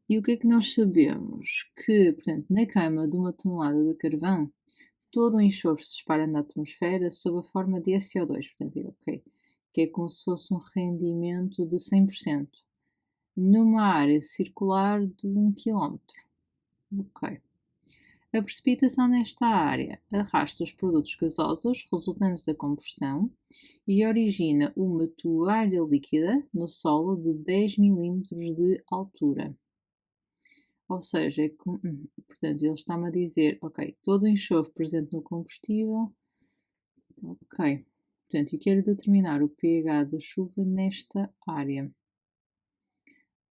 E o que é que nós sabemos? Que, portanto, na queima de 1 tonelada de carvão, todo o enxofre se espalha na atmosfera sob a forma de SO2, portanto, ok, que é como se fosse um rendimento de 100%, numa área circular de 1 km. Ok. A precipitação nesta área arrasta os produtos gasosos resultantes da combustão e origina uma toalha líquida no solo de 10 mm de altura. Ou seja, portanto, ele está-me a dizer, ok, todo o enxofre presente no combustível, ok, portanto, eu quero determinar o pH da chuva nesta área.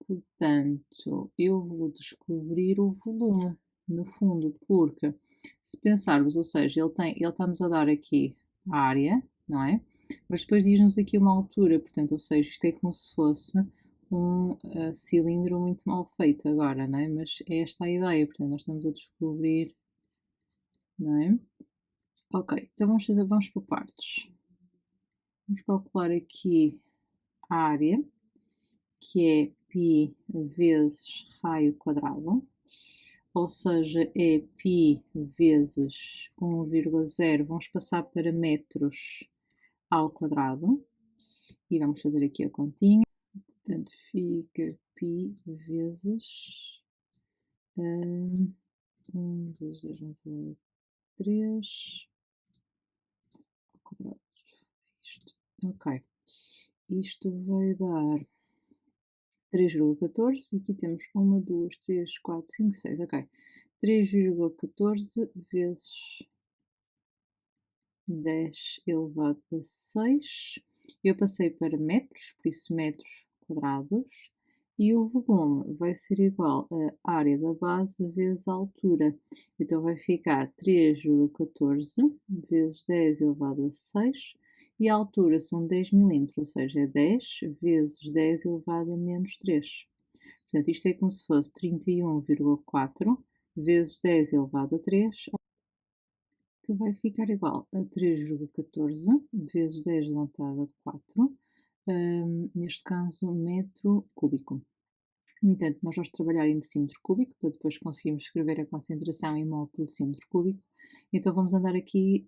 Portanto, eu vou descobrir o volume, no fundo, porque se pensarmos, ou seja, ele está-nos a dar aqui a área, não é? Mas depois diz-nos aqui uma altura, portanto, ou seja, isto é como se fosse um cilindro muito mal feito agora, não é? Mas é esta a ideia, portanto, nós estamos a descobrir, não é? Ok, então vamos por partes. Vamos calcular aqui a área, que é π vezes raio quadrado, ou seja, é π vezes 1,0, vamos passar para metros ao quadrado, e vamos fazer aqui a continha, portanto fica π vezes 1 vezes 0,3 ao quadrado, isto, ok, isto vai dar 3,14 e aqui temos 1, 2, 3, 4, 5, 6, ok. 3,14 vezes 10 elevado a 6. Eu passei para metros, por isso metros quadrados. E o volume vai ser igual a área da base vezes a altura. Então vai ficar 3,14 vezes 10 elevado a 6. E a altura são 10 milímetros, ou seja, é 10 vezes 10 elevado a menos 3. Portanto, isto é como se fosse 31,4 vezes 10 elevado a 3, que vai ficar igual a 3,14 vezes 10 elevado a 4, neste caso, metro cúbico. No entanto, nós vamos trabalhar em decímetro cúbico, para depois conseguirmos escrever a concentração em mol por decímetro cúbico. Então vamos andar aqui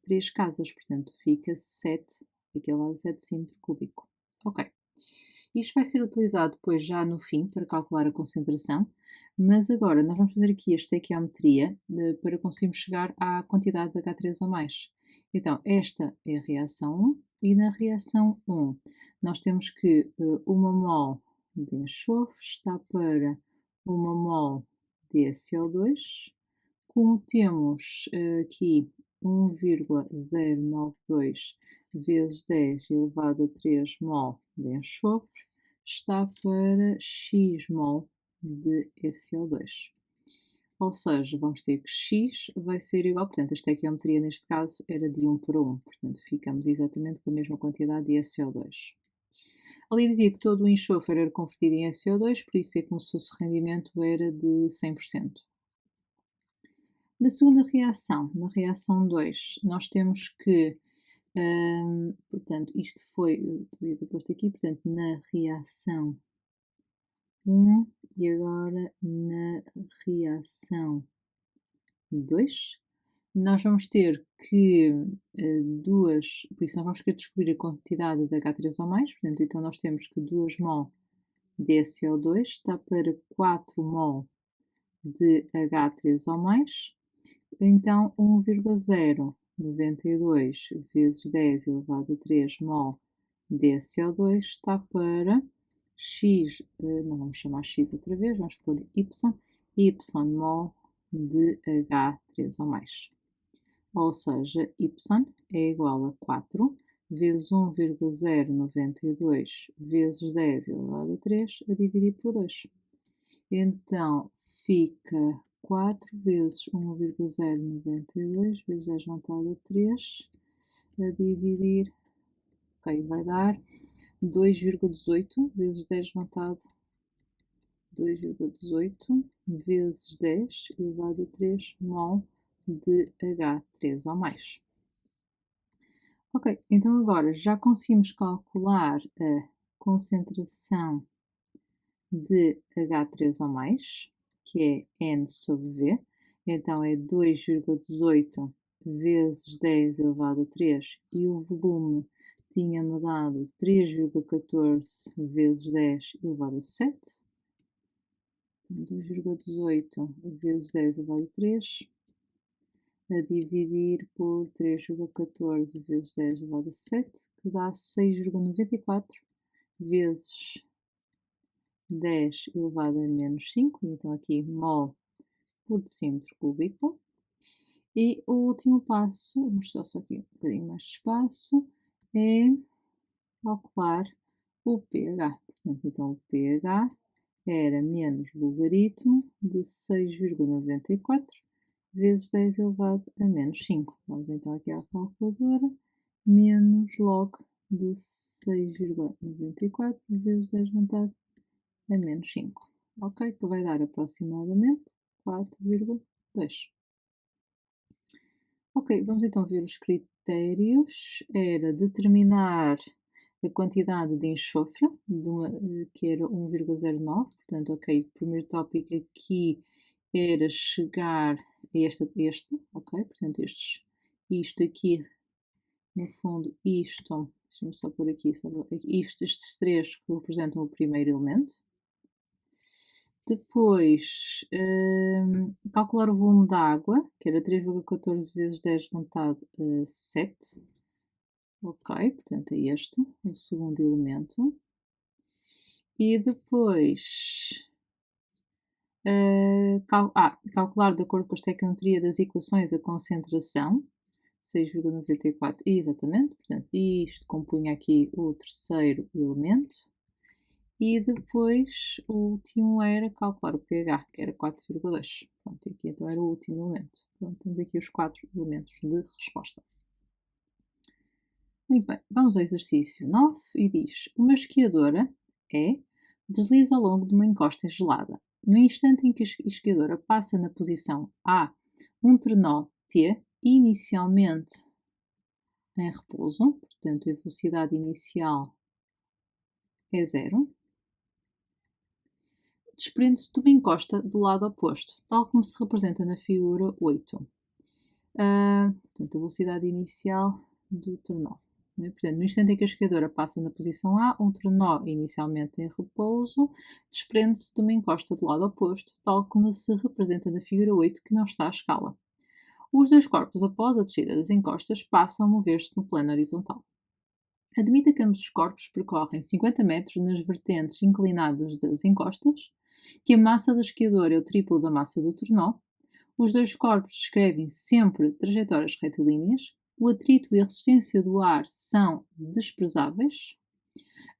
3 casas, portanto fica 7, aqui ao lado 7 decímetro cúbico. Ok. Isto vai ser utilizado depois já no fim para calcular a concentração, mas agora nós vamos fazer aqui a estequiometria para conseguirmos chegar à quantidade de H3 ou mais. Então, esta é a reação 1 e na reação 1 nós temos que 1 mol de enxofre está para 1 mol de SO2. Como temos aqui 1,092 vezes 10 elevado a 3 mol de enxofre, está para x mol de SO2. Ou seja, vamos ter que x vai ser igual, portanto, a estequiometria neste caso era de 1 para 1, portanto, ficamos exatamente com a mesma quantidade de SO2. Ali dizia que todo o enxofre era convertido em SO2, por isso é como se fosse o rendimento era de 100%. Na segunda reação, na reação 2, nós temos que, portanto, isto foi, eu devia ter posto aqui, portanto, na reação 1 e agora na reação 2, nós vamos ter que duas, por isso nós vamos querer descobrir a quantidade de H3 ou mais, portanto, então nós temos que 2 mol de SO2 está para 4 mol de H3 ou mais, então 1,092 vezes 10 elevado a 3 mol de SO2 está para x, não vamos chamar x outra vez, vamos pôr y mol de H3 ou mais. Ou seja, y é igual a 4 vezes 1,092 vezes 10 elevado a 3 a dividir por 2. Então, fica 4 vezes 1,092 vezes 10 elevado a 3 a dividir, ok, vai dar 2,18 vezes 10 elevado 2,18 vezes 10 elevado a 3 mol de H3 ou mais. Ok, então agora já conseguimos calcular a concentração de H3 ou mais, que é N sobre V, então é 2,18 vezes 10 elevado a 3 e o volume tinha-me dado 3,14 vezes 10 elevado a 7. 2,18 vezes 10 elevado a 3 a dividir por 3,14 vezes 10 elevado a 7, que dá 6,94 vezes 10 elevado a menos 5, então aqui mol por decímetro cúbico. E o último passo, vou mostrar só aqui um bocadinho mais de espaço, é calcular o pH. Portanto, então o pH era menos logaritmo de 6,94 vezes 10 elevado a menos 5. Vamos então aqui à calculadora, menos log de 6,94 vezes 10 elevado a menos 5. Ok? Que vai dar aproximadamente 4,2. Ok, vamos então ver os critérios. Era determinar a quantidade de enxofre, que era 1,09, portanto, ok, o primeiro tópico aqui era chegar a este, ok, portanto, isto aqui, no fundo, isto, deixa-me só pôr aqui, estes três que representam o primeiro elemento. Depois, calcular o volume da água, que era 3,14 vezes 10 levantado a 7. Ok, portanto é este, o segundo elemento. E depois, calcular de acordo com a estequiometria das equações a concentração. 6,94, exatamente. Portanto, isto compunha aqui o terceiro elemento. E depois o último era calcular o pH, que era 4,2. Pronto, e aqui então era o último elemento. Pronto, temos aqui os 4 elementos de resposta. Muito bem, vamos ao exercício 9 e diz: uma esquiadora desliza ao longo de uma encosta gelada. No instante em que a esquiadora passa na posição A, um trenó T, inicialmente em repouso, portanto a velocidade inicial é zero, desprende-se de uma encosta do lado oposto, tal como se representa na figura 8. Portanto, a velocidade inicial do trenó. Portanto, no instante em que a esquiadora passa na posição A, um trenó inicialmente em repouso desprende-se de uma encosta do lado oposto, tal como se representa na figura 8, que não está à escala. Os dois corpos, após a descida das encostas, passam a mover-se no plano horizontal. Admita que ambos os corpos percorrem 50 metros nas vertentes inclinadas das encostas, que a massa da esquiadora é o triplo da massa do trenó. Os dois corpos descrevem sempre trajetórias retilíneas. O atrito e a resistência do ar são desprezáveis.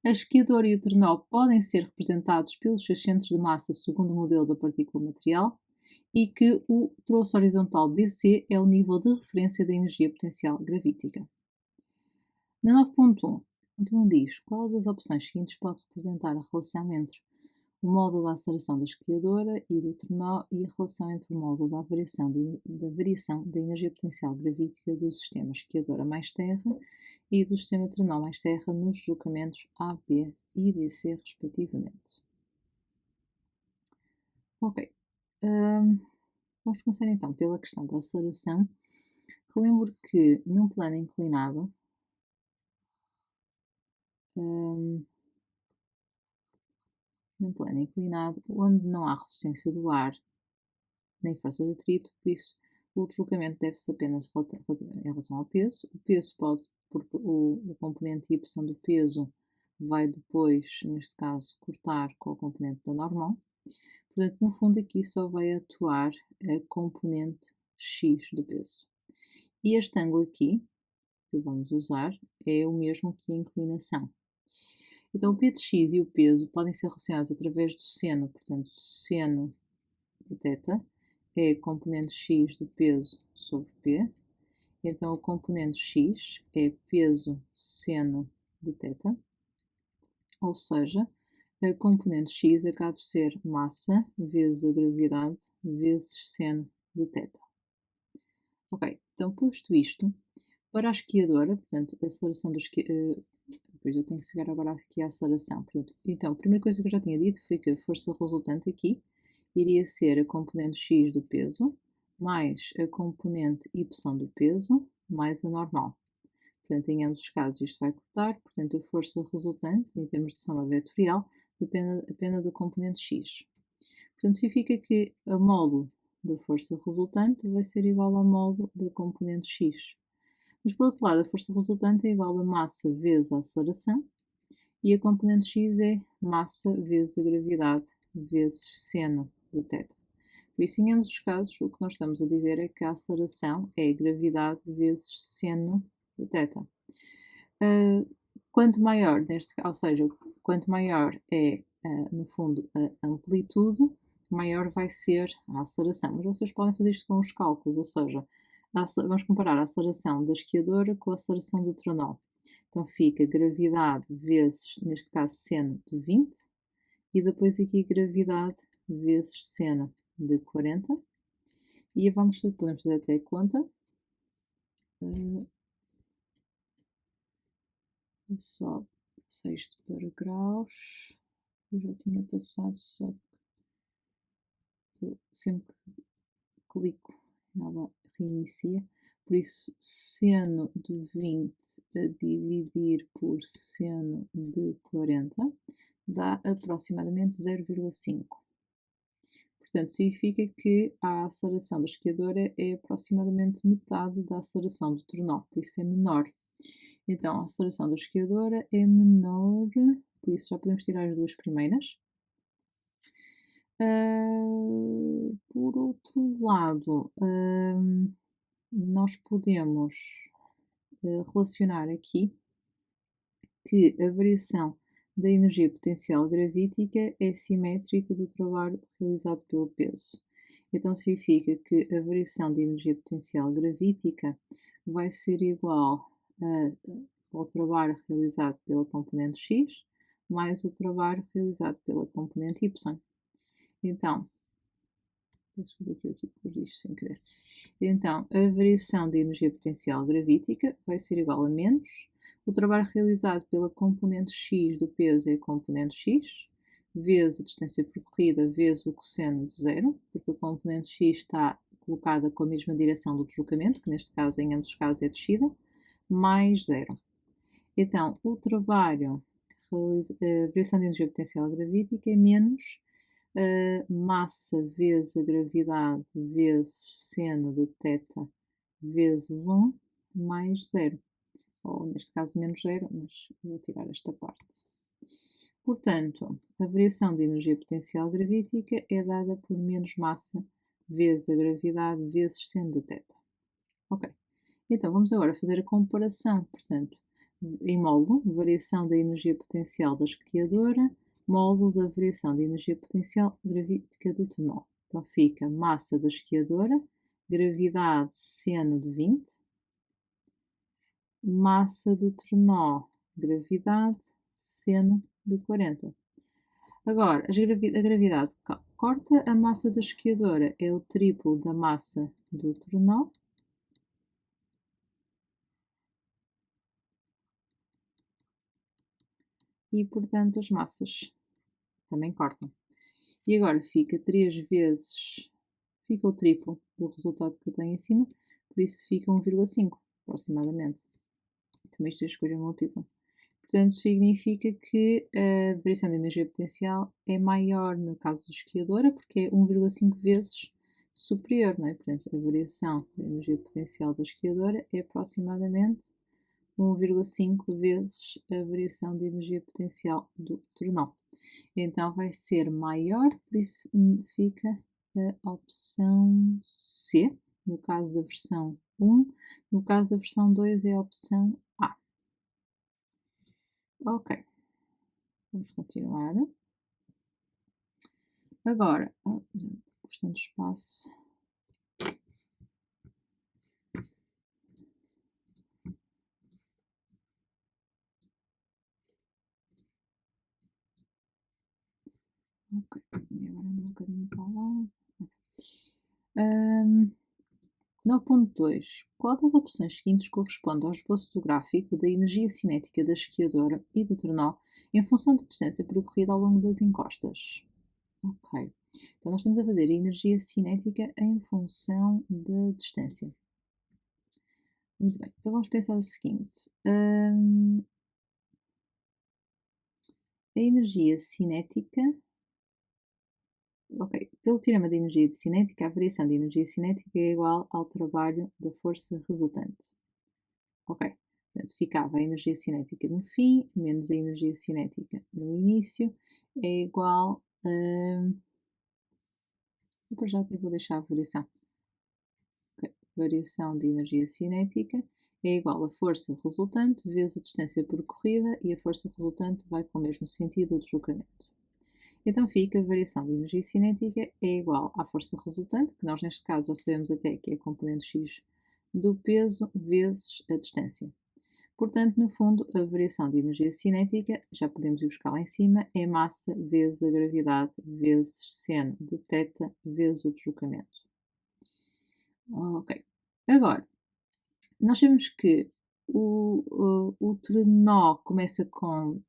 A esquiadora e o trenó podem ser representados pelos seus centros de massa segundo o modelo da partícula material e que o troço horizontal BC é o nível de referência da energia potencial gravítica. Na 9.1 diz qual das opções seguintes pode representar a relação entre o módulo da aceleração da esquiadora e do trenó e a relação entre o módulo da variação da energia potencial gravítica do sistema esquiadora mais terra e do sistema trenó mais terra nos deslocamentos A, B e DC, respectivamente. Ok. Vamos começar então pela questão da aceleração. Relembro que num plano inclinado, onde não há resistência do ar nem força de atrito, por isso o deslocamento deve-se apenas em relação ao peso. O peso pode, porque o componente Y do peso vai depois, neste caso, cortar com o componente da normal. Portanto, no fundo aqui só vai atuar a componente X do peso. E este ângulo aqui, que vamos usar, é o mesmo que a inclinação. Então, o P de X e o peso podem ser relacionados através do seno, portanto, seno de θ é componente X do peso sobre P. Então, o componente X é peso seno de θ, ou seja, a componente X acaba por ser massa vezes a gravidade vezes seno de θ. Ok, então posto isto, para a esquiadora, portanto, a aceleração do esquiador, depois eu tenho que chegar agora aqui à aceleração. Portanto, então, a primeira coisa que eu já tinha dito foi que a força resultante aqui iria ser a componente X do peso mais a componente Y do peso mais a normal. Portanto, em ambos os casos isto vai cortar, portanto a força resultante, em termos de soma vetorial, depende apenas do componente X. Portanto, significa que a módulo da força resultante vai ser igual ao módulo da componente X. Mas, por outro lado, a força resultante é igual a massa vezes a aceleração, e a componente X é massa vezes a gravidade vezes seno de θ. Por isso, em ambos os casos, o que nós estamos a dizer é que a aceleração é gravidade vezes seno de θ. Quanto maior, ou seja, quanto maior é, no fundo, a amplitude, maior vai ser a aceleração. Mas vocês podem fazer isto com os cálculos, ou seja, vamos comparar a aceleração da esquiadora com a aceleração do trenó. Então fica gravidade vezes, neste caso, seno de 20, e depois aqui gravidade vezes seno de 40. E podemos fazer até a conta. Só passei isto para graus. Eu já tinha passado, só que sempre que clico ela reinicia. Por isso, seno de 20 a dividir por seno de 40 dá aproximadamente 0,5. Portanto, significa que a aceleração da esquiadora é aproximadamente metade da aceleração do trenó, por isso é menor. Então, a aceleração da esquiadora é menor, por isso já podemos tirar as duas primeiras. Por outro lado, nós podemos relacionar aqui que a variação da energia potencial gravítica é simétrica do trabalho realizado pelo peso. Então significa que a variação de energia potencial gravítica vai ser igual ao trabalho realizado pela componente x mais o trabalho realizado pela componente y. Então, desculpa que eu aqui pus isto sem querer. Então, a variação de energia potencial gravítica vai ser igual a menos. O trabalho realizado pela componente x do peso é a componente x, vezes a distância percorrida, vezes o cosseno de zero, porque a componente x está colocada com a mesma direção do deslocamento, que neste caso, em ambos os casos, é descida, mais zero. Então, o trabalho, a variação de energia potencial gravítica é menos massa vezes a gravidade vezes seno de θ vezes 1 mais 0. Ou neste caso menos 0, mas vou tirar esta parte. Portanto, a variação de energia potencial gravítica é dada por menos massa vezes a gravidade vezes seno de θ. Ok. Então, vamos agora fazer a comparação. Portanto, em módulo, variação da energia potencial da esquiadora, módulo da variação de energia potencial gravítica do trenó. Então fica massa da esquiadora, gravidade seno de 20, massa do trenó, gravidade seno de 40. Agora, a gravidade corta, a massa da esquiadora é o triplo da massa do trenó. E, portanto, as massas também cortam. E agora fica 3 vezes, fica o triplo do resultado que eu tenho em cima, por isso fica 1,5 aproximadamente. Também isto é escolha múltipla. Portanto, significa que a variação de energia potencial é maior no caso do esquiadora, porque é 1,5 vezes superior, não é? Portanto, a variação da energia potencial da esquiadora é aproximadamente 1,5 vezes a variação de energia potencial do trenó. Então vai ser maior, por isso fica a opção C, no caso da versão 1, no caso da versão 2 é a opção A. Ok, vamos continuar. Agora, bastante espaço. Ok, e agora um bocadinho para lá. 9.2. Qual das opções seguintes corresponde ao esboço fotográfico da energia cinética da esquiadora e do trenó em função da distância percorrida ao longo das encostas? Ok. Então, nós estamos a fazer a energia cinética em função da distância. Muito bem. Então, vamos pensar o seguinte. A energia cinética. Ok. Pelo teorema da energia cinética, a variação de energia cinética é igual ao trabalho da força resultante. Ok. Portanto, ficava a energia cinética no fim menos a energia cinética no início é igual a. Para já até vou deixar a variação. Okay. Variação de energia cinética é igual à força resultante vezes a distância percorrida e a força resultante vai com o mesmo sentido do deslocamento. Então fica a variação de energia cinética é igual à força resultante, que nós neste caso já sabemos até que é a componente x do peso vezes a distância. Portanto, no fundo, a variação de energia cinética, já podemos ir buscar lá em cima, é massa vezes a gravidade vezes seno de θ vezes o deslocamento. Ok. Agora, nós sabemos que o trenó começa com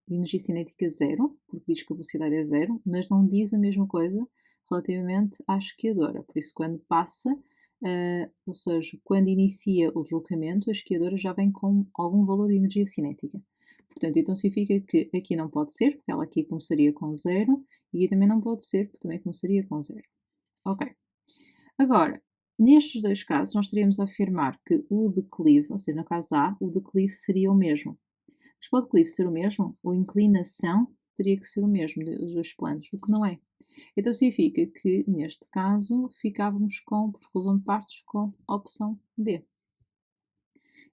energia cinética zero, porque diz que a velocidade é zero, mas não diz a mesma coisa relativamente à esquiadora. Por isso, quando passa, ou seja, quando inicia o deslocamento, a esquiadora já vem com algum valor de energia cinética. Portanto, então significa que aqui não pode ser, porque ela aqui começaria com zero, e aqui também não pode ser, porque também começaria com zero. Ok. Agora, nestes dois casos, nós teríamos a afirmar que o declive, ou seja, no caso da A, o declive seria o mesmo. Mas para o declive ser o mesmo, a inclinação teria que ser o mesmo dos dois planos, o que não é. Então significa que, neste caso, ficávamos com, por exclusão de partes, com a opção D.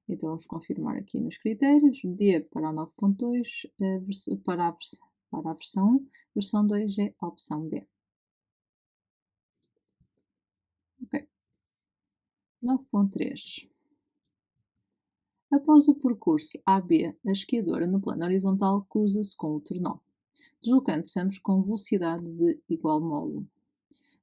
Então vamos confirmar aqui nos critérios, D para a 9.2, para a versão 1, versão 2 é a opção B. Ok. 9.3. Após o percurso AB, a esquiadora no plano horizontal cruza-se com o trenó, deslocando-se ambos com velocidade de igual módulo.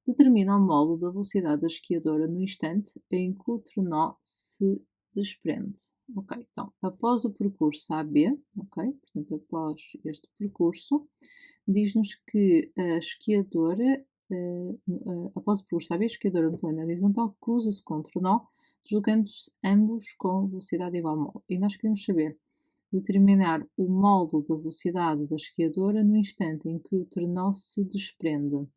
Determina o módulo da velocidade da esquiadora no instante em que o trenó se desprende. Ok, então, após o percurso AB, ok, portanto, após este percurso, diz-nos que a esquiadora, após o percurso AB, a esquiadora no plano horizontal cruza-se com o trenó, deslocando-se ambos com velocidade igual ao módulo. E nós queremos saber determinar o módulo da velocidade da esquiadora no instante em que o trenó se desprende.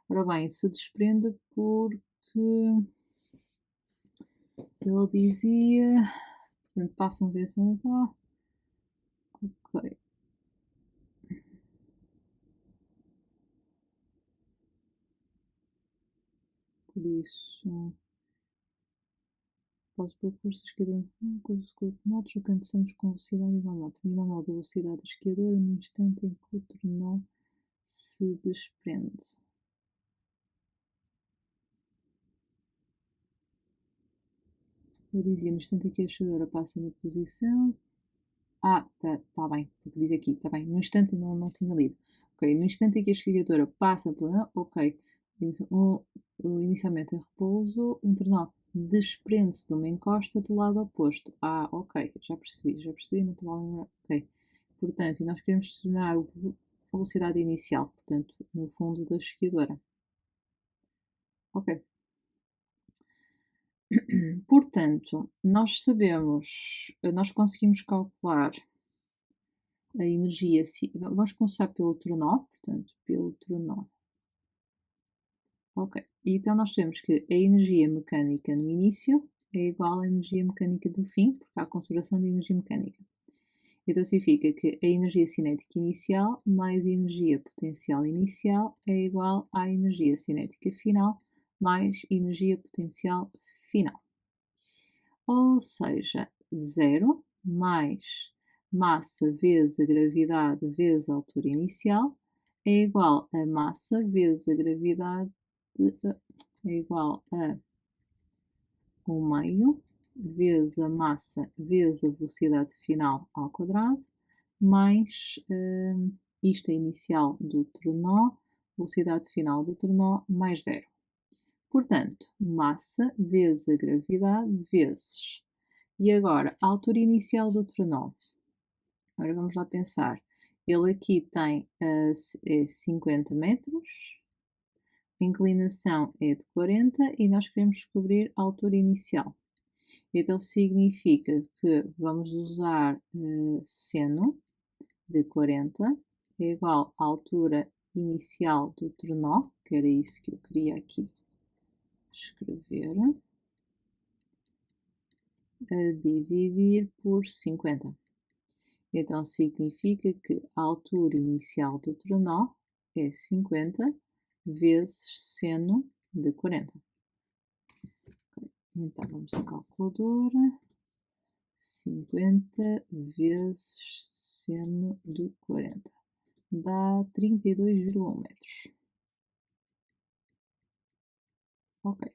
Ora bem, se desprende porque ele dizia, portanto, passam vezes. Ok. Por isso, após o percurso, a esquiadora com os coordenados, alcançamos com velocidade igual a moto. Termina a modo da velocidade da esquiadora no instante em que o trenó se desprende. Eu dizia no instante em que a esquiadora passa na posição. Tá bem, porque diz aqui, tá bem. No instante não tinha lido. Ok, no instante em que a esquiadora passa por. Ok. Inicialmente em repouso, um trenó desprende-se de uma encosta do lado oposto. Ok, já percebi, não estava a lembrar. Ok. Portanto, e nós queremos determinar a velocidade inicial, portanto, no fundo da esquiadora. Ok. Portanto, nós conseguimos calcular a energia. Vamos começar pelo trenó, portanto, pelo trenó. Ok, então nós sabemos que a energia mecânica no início é igual à energia mecânica do fim, porque há a conservação de energia mecânica. Então significa que a energia cinética inicial mais a energia potencial inicial é igual à energia cinética final mais energia potencial final. Ou seja, zero mais massa vezes a gravidade vezes a altura inicial é igual a massa vezes a gravidade é igual a 1/2 vezes a massa vezes a velocidade final ao quadrado mais isto é inicial do trenó, velocidade final do trenó mais zero. Portanto, massa vezes a gravidade vezes. E agora, a altura inicial do trenó. Agora vamos lá pensar. Ele aqui tem 50 metros, a inclinação é de 40 e nós queremos descobrir a altura inicial. Então significa que vamos usar seno de 40 é igual à altura inicial do trenó, que era isso que eu queria aqui escrever, a dividir por 50. Então significa que a altura inicial do trenó é 50 vezes seno de 40. Então vamos à calculadora. 50 vezes seno de 40 dá 32,1 metros. Ok.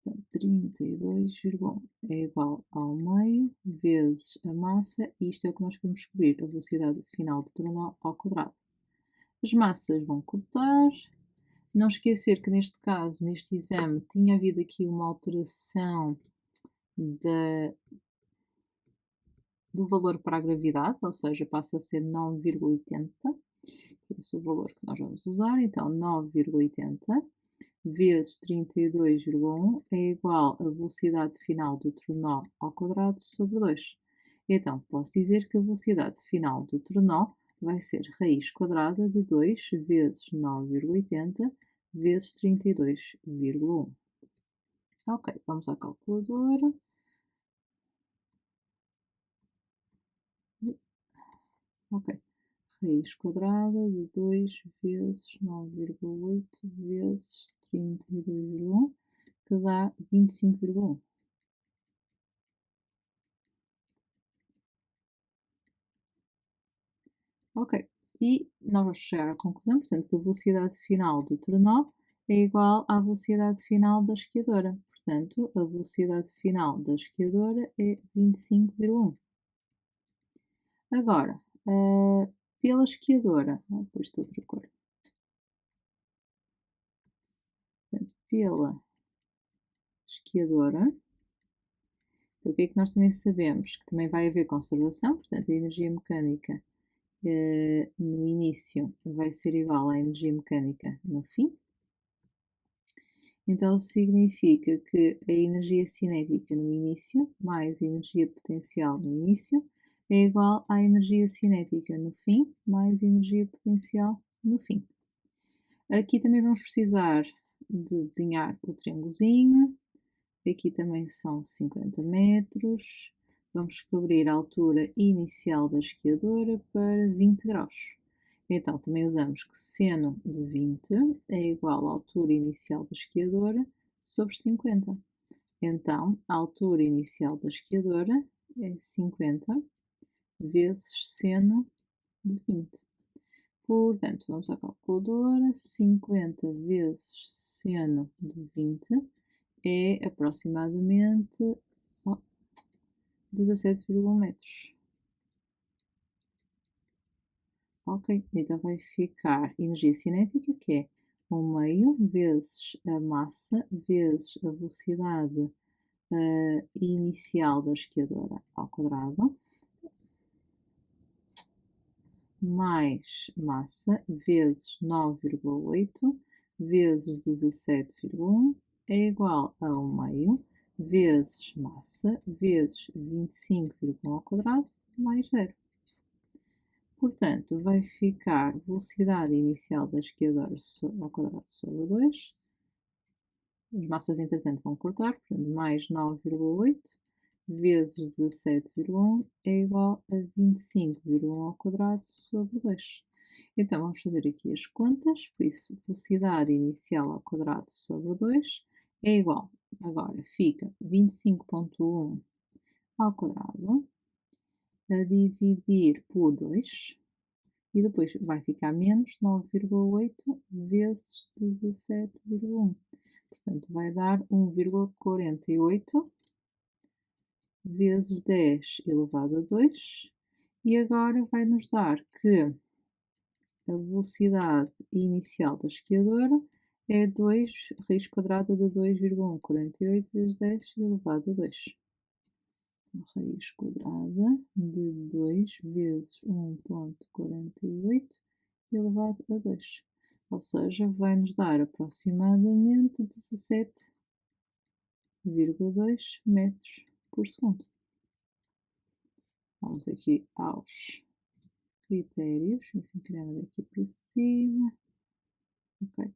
Então 32,1 é igual ao meio vezes a massa, e isto é o que nós queremos descobrir, a velocidade final do trenó ao quadrado. As massas vão cortar. Não esquecer que neste caso, neste exame, tinha havido aqui uma alteração do valor para a gravidade, ou seja, passa a ser 9,80. Esse é o valor que nós vamos usar. Então, 9,80 vezes 32,1 é igual à velocidade final do trenó ao quadrado sobre 2. Então, posso dizer que a velocidade final do trenó vai ser raiz quadrada de 2 vezes 9,80 vezes 32,1. Ok, vamos à calculadora. Ok, raiz quadrada de 2 vezes 9,8 vezes 32,1, que dá 25,1. Ok, e nós vamos chegar à conclusão, portanto, que a velocidade final do trenó é igual à velocidade final da esquiadora. Portanto, a velocidade final da esquiadora é 25,1. Agora, pela esquiadora, depois de outra cor. Portanto, pela esquiadora, então, o que é que nós também sabemos? Que também vai haver conservação, portanto, a energia mecânica no início vai ser igual à energia mecânica no fim. Então, significa que a energia cinética no início mais a energia potencial no início é igual à energia cinética no fim mais energia potencial no fim. Aqui também vamos precisar de desenhar o triângulozinho. Aqui também são 50 metros. Vamos descobrir a altura inicial da esquiadora para 20 graus. Então, também usamos que seno de 20 é igual à altura inicial da esquiadora sobre 50. Então, a altura inicial da esquiadora é 50 vezes seno de 20. Portanto, vamos à calculadora. 50 vezes seno de 20 é aproximadamente 17,1 metros. Ok, então vai ficar energia cinética, que é 1/2 vezes a massa vezes a velocidade inicial da esquiadora ao quadrado, mais massa vezes 9,8 vezes 17,1 é igual a 1/2 vezes massa vezes 25,1 ao quadrado mais 0. Portanto, vai ficar velocidade inicial da esquiadora ao quadrado sobre 2. As massas, entretanto, vão cortar, portanto, mais 9,8 vezes 17,1 é igual a 25,1 ao quadrado sobre 2. Então, vamos fazer aqui as contas, por isso, velocidade inicial ao quadrado sobre 2 é igual, agora fica 25,1 ao quadrado, a dividir por 2, e depois vai ficar menos 9,8 vezes 17,1. Portanto, vai dar 1,48 vezes 10 elevado a 2. E agora vai nos dar que a velocidade inicial da esquiadora é 2 raiz quadrada de 2,148 vezes 10 elevado a 2. Raiz quadrada de 2 vezes 1,48 elevado a 2. Ou seja, vai nos dar aproximadamente 17,2 metros por segundo. Vamos aqui aos critérios, assim criando aqui para cima. Ok.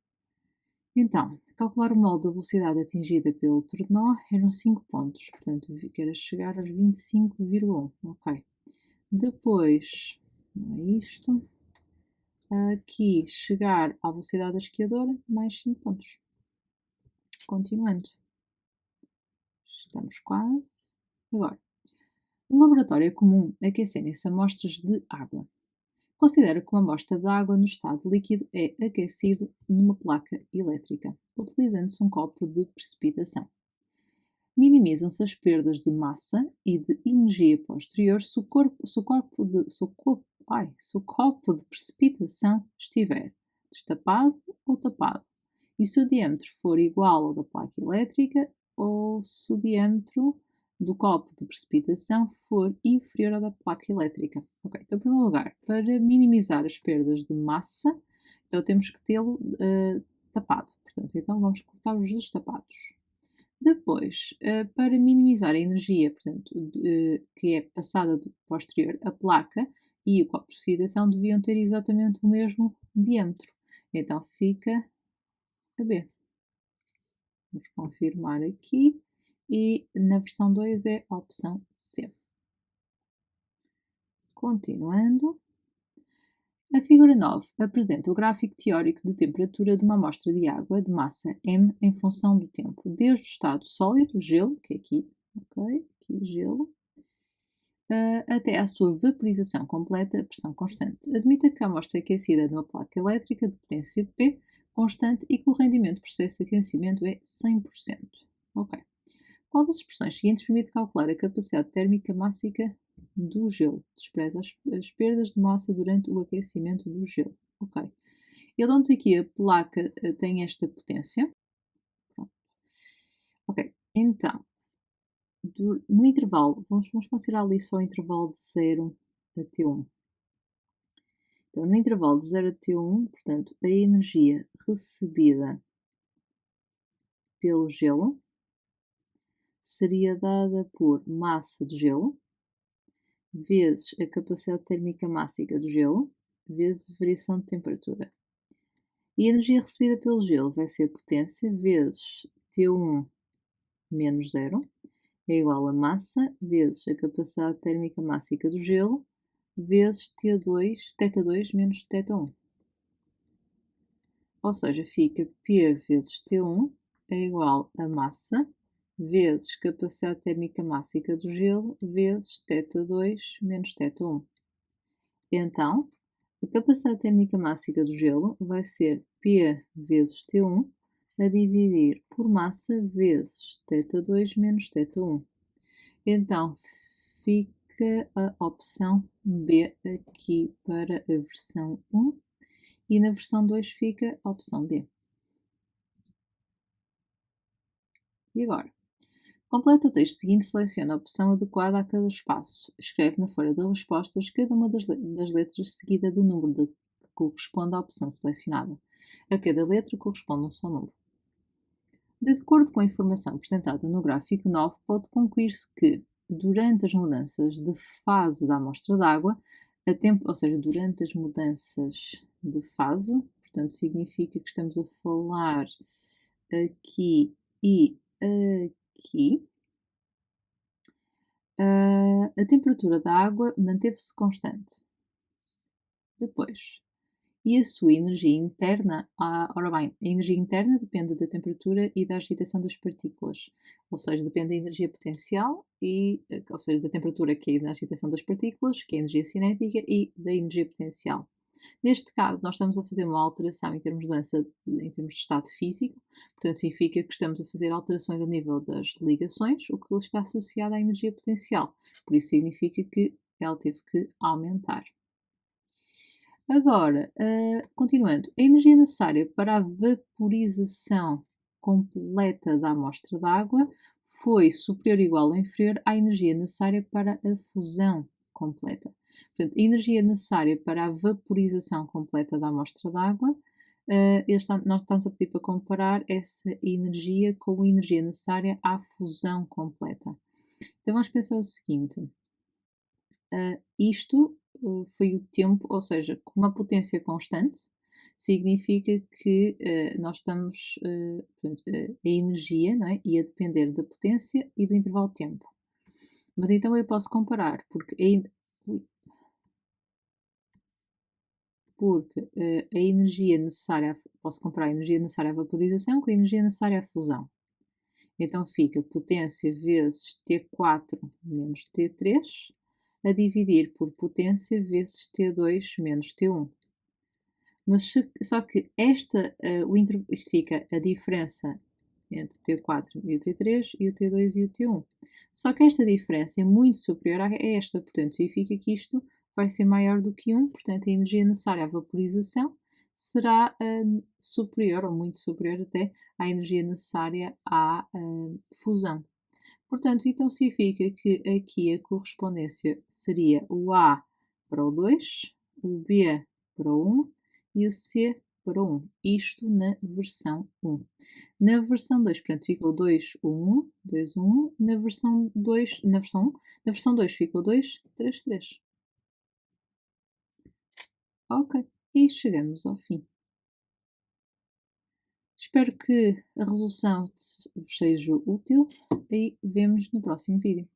Então, calcular o molde da velocidade atingida pelo trenó eram 5 pontos, portanto, quero chegar aos 25,1, ok. Depois, não é isto, aqui chegar à velocidade da esquiadora, mais 5 pontos. Continuando. Estamos quase. Agora, no laboratório é comum aquecerem-se amostras de água. Considera que uma amostra de água no estado líquido é aquecido numa placa elétrica, utilizando-se um copo de precipitação. Minimizam-se as perdas de massa e de energia posterior se o copo de precipitação estiver destapado ou tapado, e se o diâmetro for igual ao da placa elétrica ou se o diâmetro do copo de precipitação for inferior ao da placa elétrica. Ok, então, em primeiro lugar, para minimizar as perdas de massa, então temos que tê-lo tapado. Portanto, então vamos cortar os destapados. Depois, para minimizar a energia, portanto, que é passada do posterior, a placa e o copo de precipitação deviam ter exatamente o mesmo diâmetro. Então fica a B. Vamos confirmar aqui. E na versão 2 é a opção C. Continuando. A figura 9 apresenta o gráfico teórico de temperatura de uma amostra de água de massa m em função do tempo, desde o estado sólido, gelo, que é aqui, ok, aqui gelo, até à sua vaporização completa a pressão constante. Admita que a amostra é aquecida numa placa elétrica de potência P constante e que o rendimento do processo de aquecimento é 100%. Ok. Qual das expressões seguintes permite calcular a capacidade térmica mássica do gelo? Despreza as perdas de massa durante o aquecimento do gelo. Ok. Ele dá-nos aqui a placa tem esta potência. Pronto. Ok. Então, no intervalo, vamos considerar ali só o intervalo de 0 a T1. Então, no intervalo de 0 a T1, portanto, a energia recebida pelo gelo seria dada por massa de gelo vezes a capacidade térmica mássica do gelo vezes a variação de temperatura. E a energia recebida pelo gelo vai ser potência vezes T1 menos 0 é igual a massa vezes a capacidade térmica mássica do gelo vezes T2, θ2 menos θ1. Ou seja, fica P vezes T1 é igual a massa vezes capacidade térmica mássica do gelo vezes θ2 menos θ1. Então, a capacidade térmica mássica do gelo vai ser P vezes T1 a dividir por massa vezes θ2 menos θ1. Então, fica a opção B aqui para a versão 1 e na versão 2 fica a opção D. E agora? Completa o texto seguinte e seleciona a opção adequada a cada espaço. Escreve na folha de respostas cada uma das letras seguida do número que corresponde à opção selecionada. A cada letra corresponde um só número. De acordo com a informação apresentada no gráfico 9, pode concluir-se que, durante as mudanças de fase da amostra d'água, ou seja, durante as mudanças de fase, portanto, significa que estamos a falar aqui e aqui, a temperatura da água manteve-se constante. Depois, e a sua energia interna? Ora bem, a energia interna depende da temperatura e da agitação das partículas, ou seja, depende da energia potencial, ou seja, da temperatura que é da agitação das partículas, que é a energia cinética, e da energia potencial. Neste caso, nós estamos a fazer uma alteração em termos de mudança, em termos de estado físico, portanto, significa que estamos a fazer alterações ao nível das ligações, o que está associado à energia potencial. Por isso, significa que ela teve que aumentar. Agora, continuando, a energia necessária para a vaporização completa da amostra d'água foi superior ou igual ou inferior à energia necessária para a fusão completa. Portanto, a energia necessária para a vaporização completa da amostra d'água, nós estamos a pedir para comparar essa energia com a energia necessária à fusão completa. Então vamos pensar o seguinte, isto foi o tempo, ou seja, com uma potência constante, significa que nós estamos, portanto, a energia, não é? Ia depender da potência e do intervalo de tempo. Mas então eu posso comparar, porque a energia necessária, posso comparar a energia necessária à vaporização com a energia necessária à fusão. Então fica potência vezes T4 menos T3 a dividir por potência vezes T2 menos T1. Mas só que isto fica a diferença entre o T4 e o T3 e o T2 e o T1. Só que esta diferença é muito superior a esta, portanto significa que isto vai ser maior do que 1, portanto a energia necessária à vaporização será superior, ou muito superior até, à energia necessária à fusão. Portanto, então significa que aqui a correspondência seria o A para o 2, o B para o 1 e o C para o 1. Isto na versão 1. Na versão 2, portanto, fica o 2, o 1, 2, 1. Na versão 2, na versão 2 fica o 2, 3, 3. Ok, e chegamos ao fim. Espero que a resolução vos seja útil e vemos no próximo vídeo.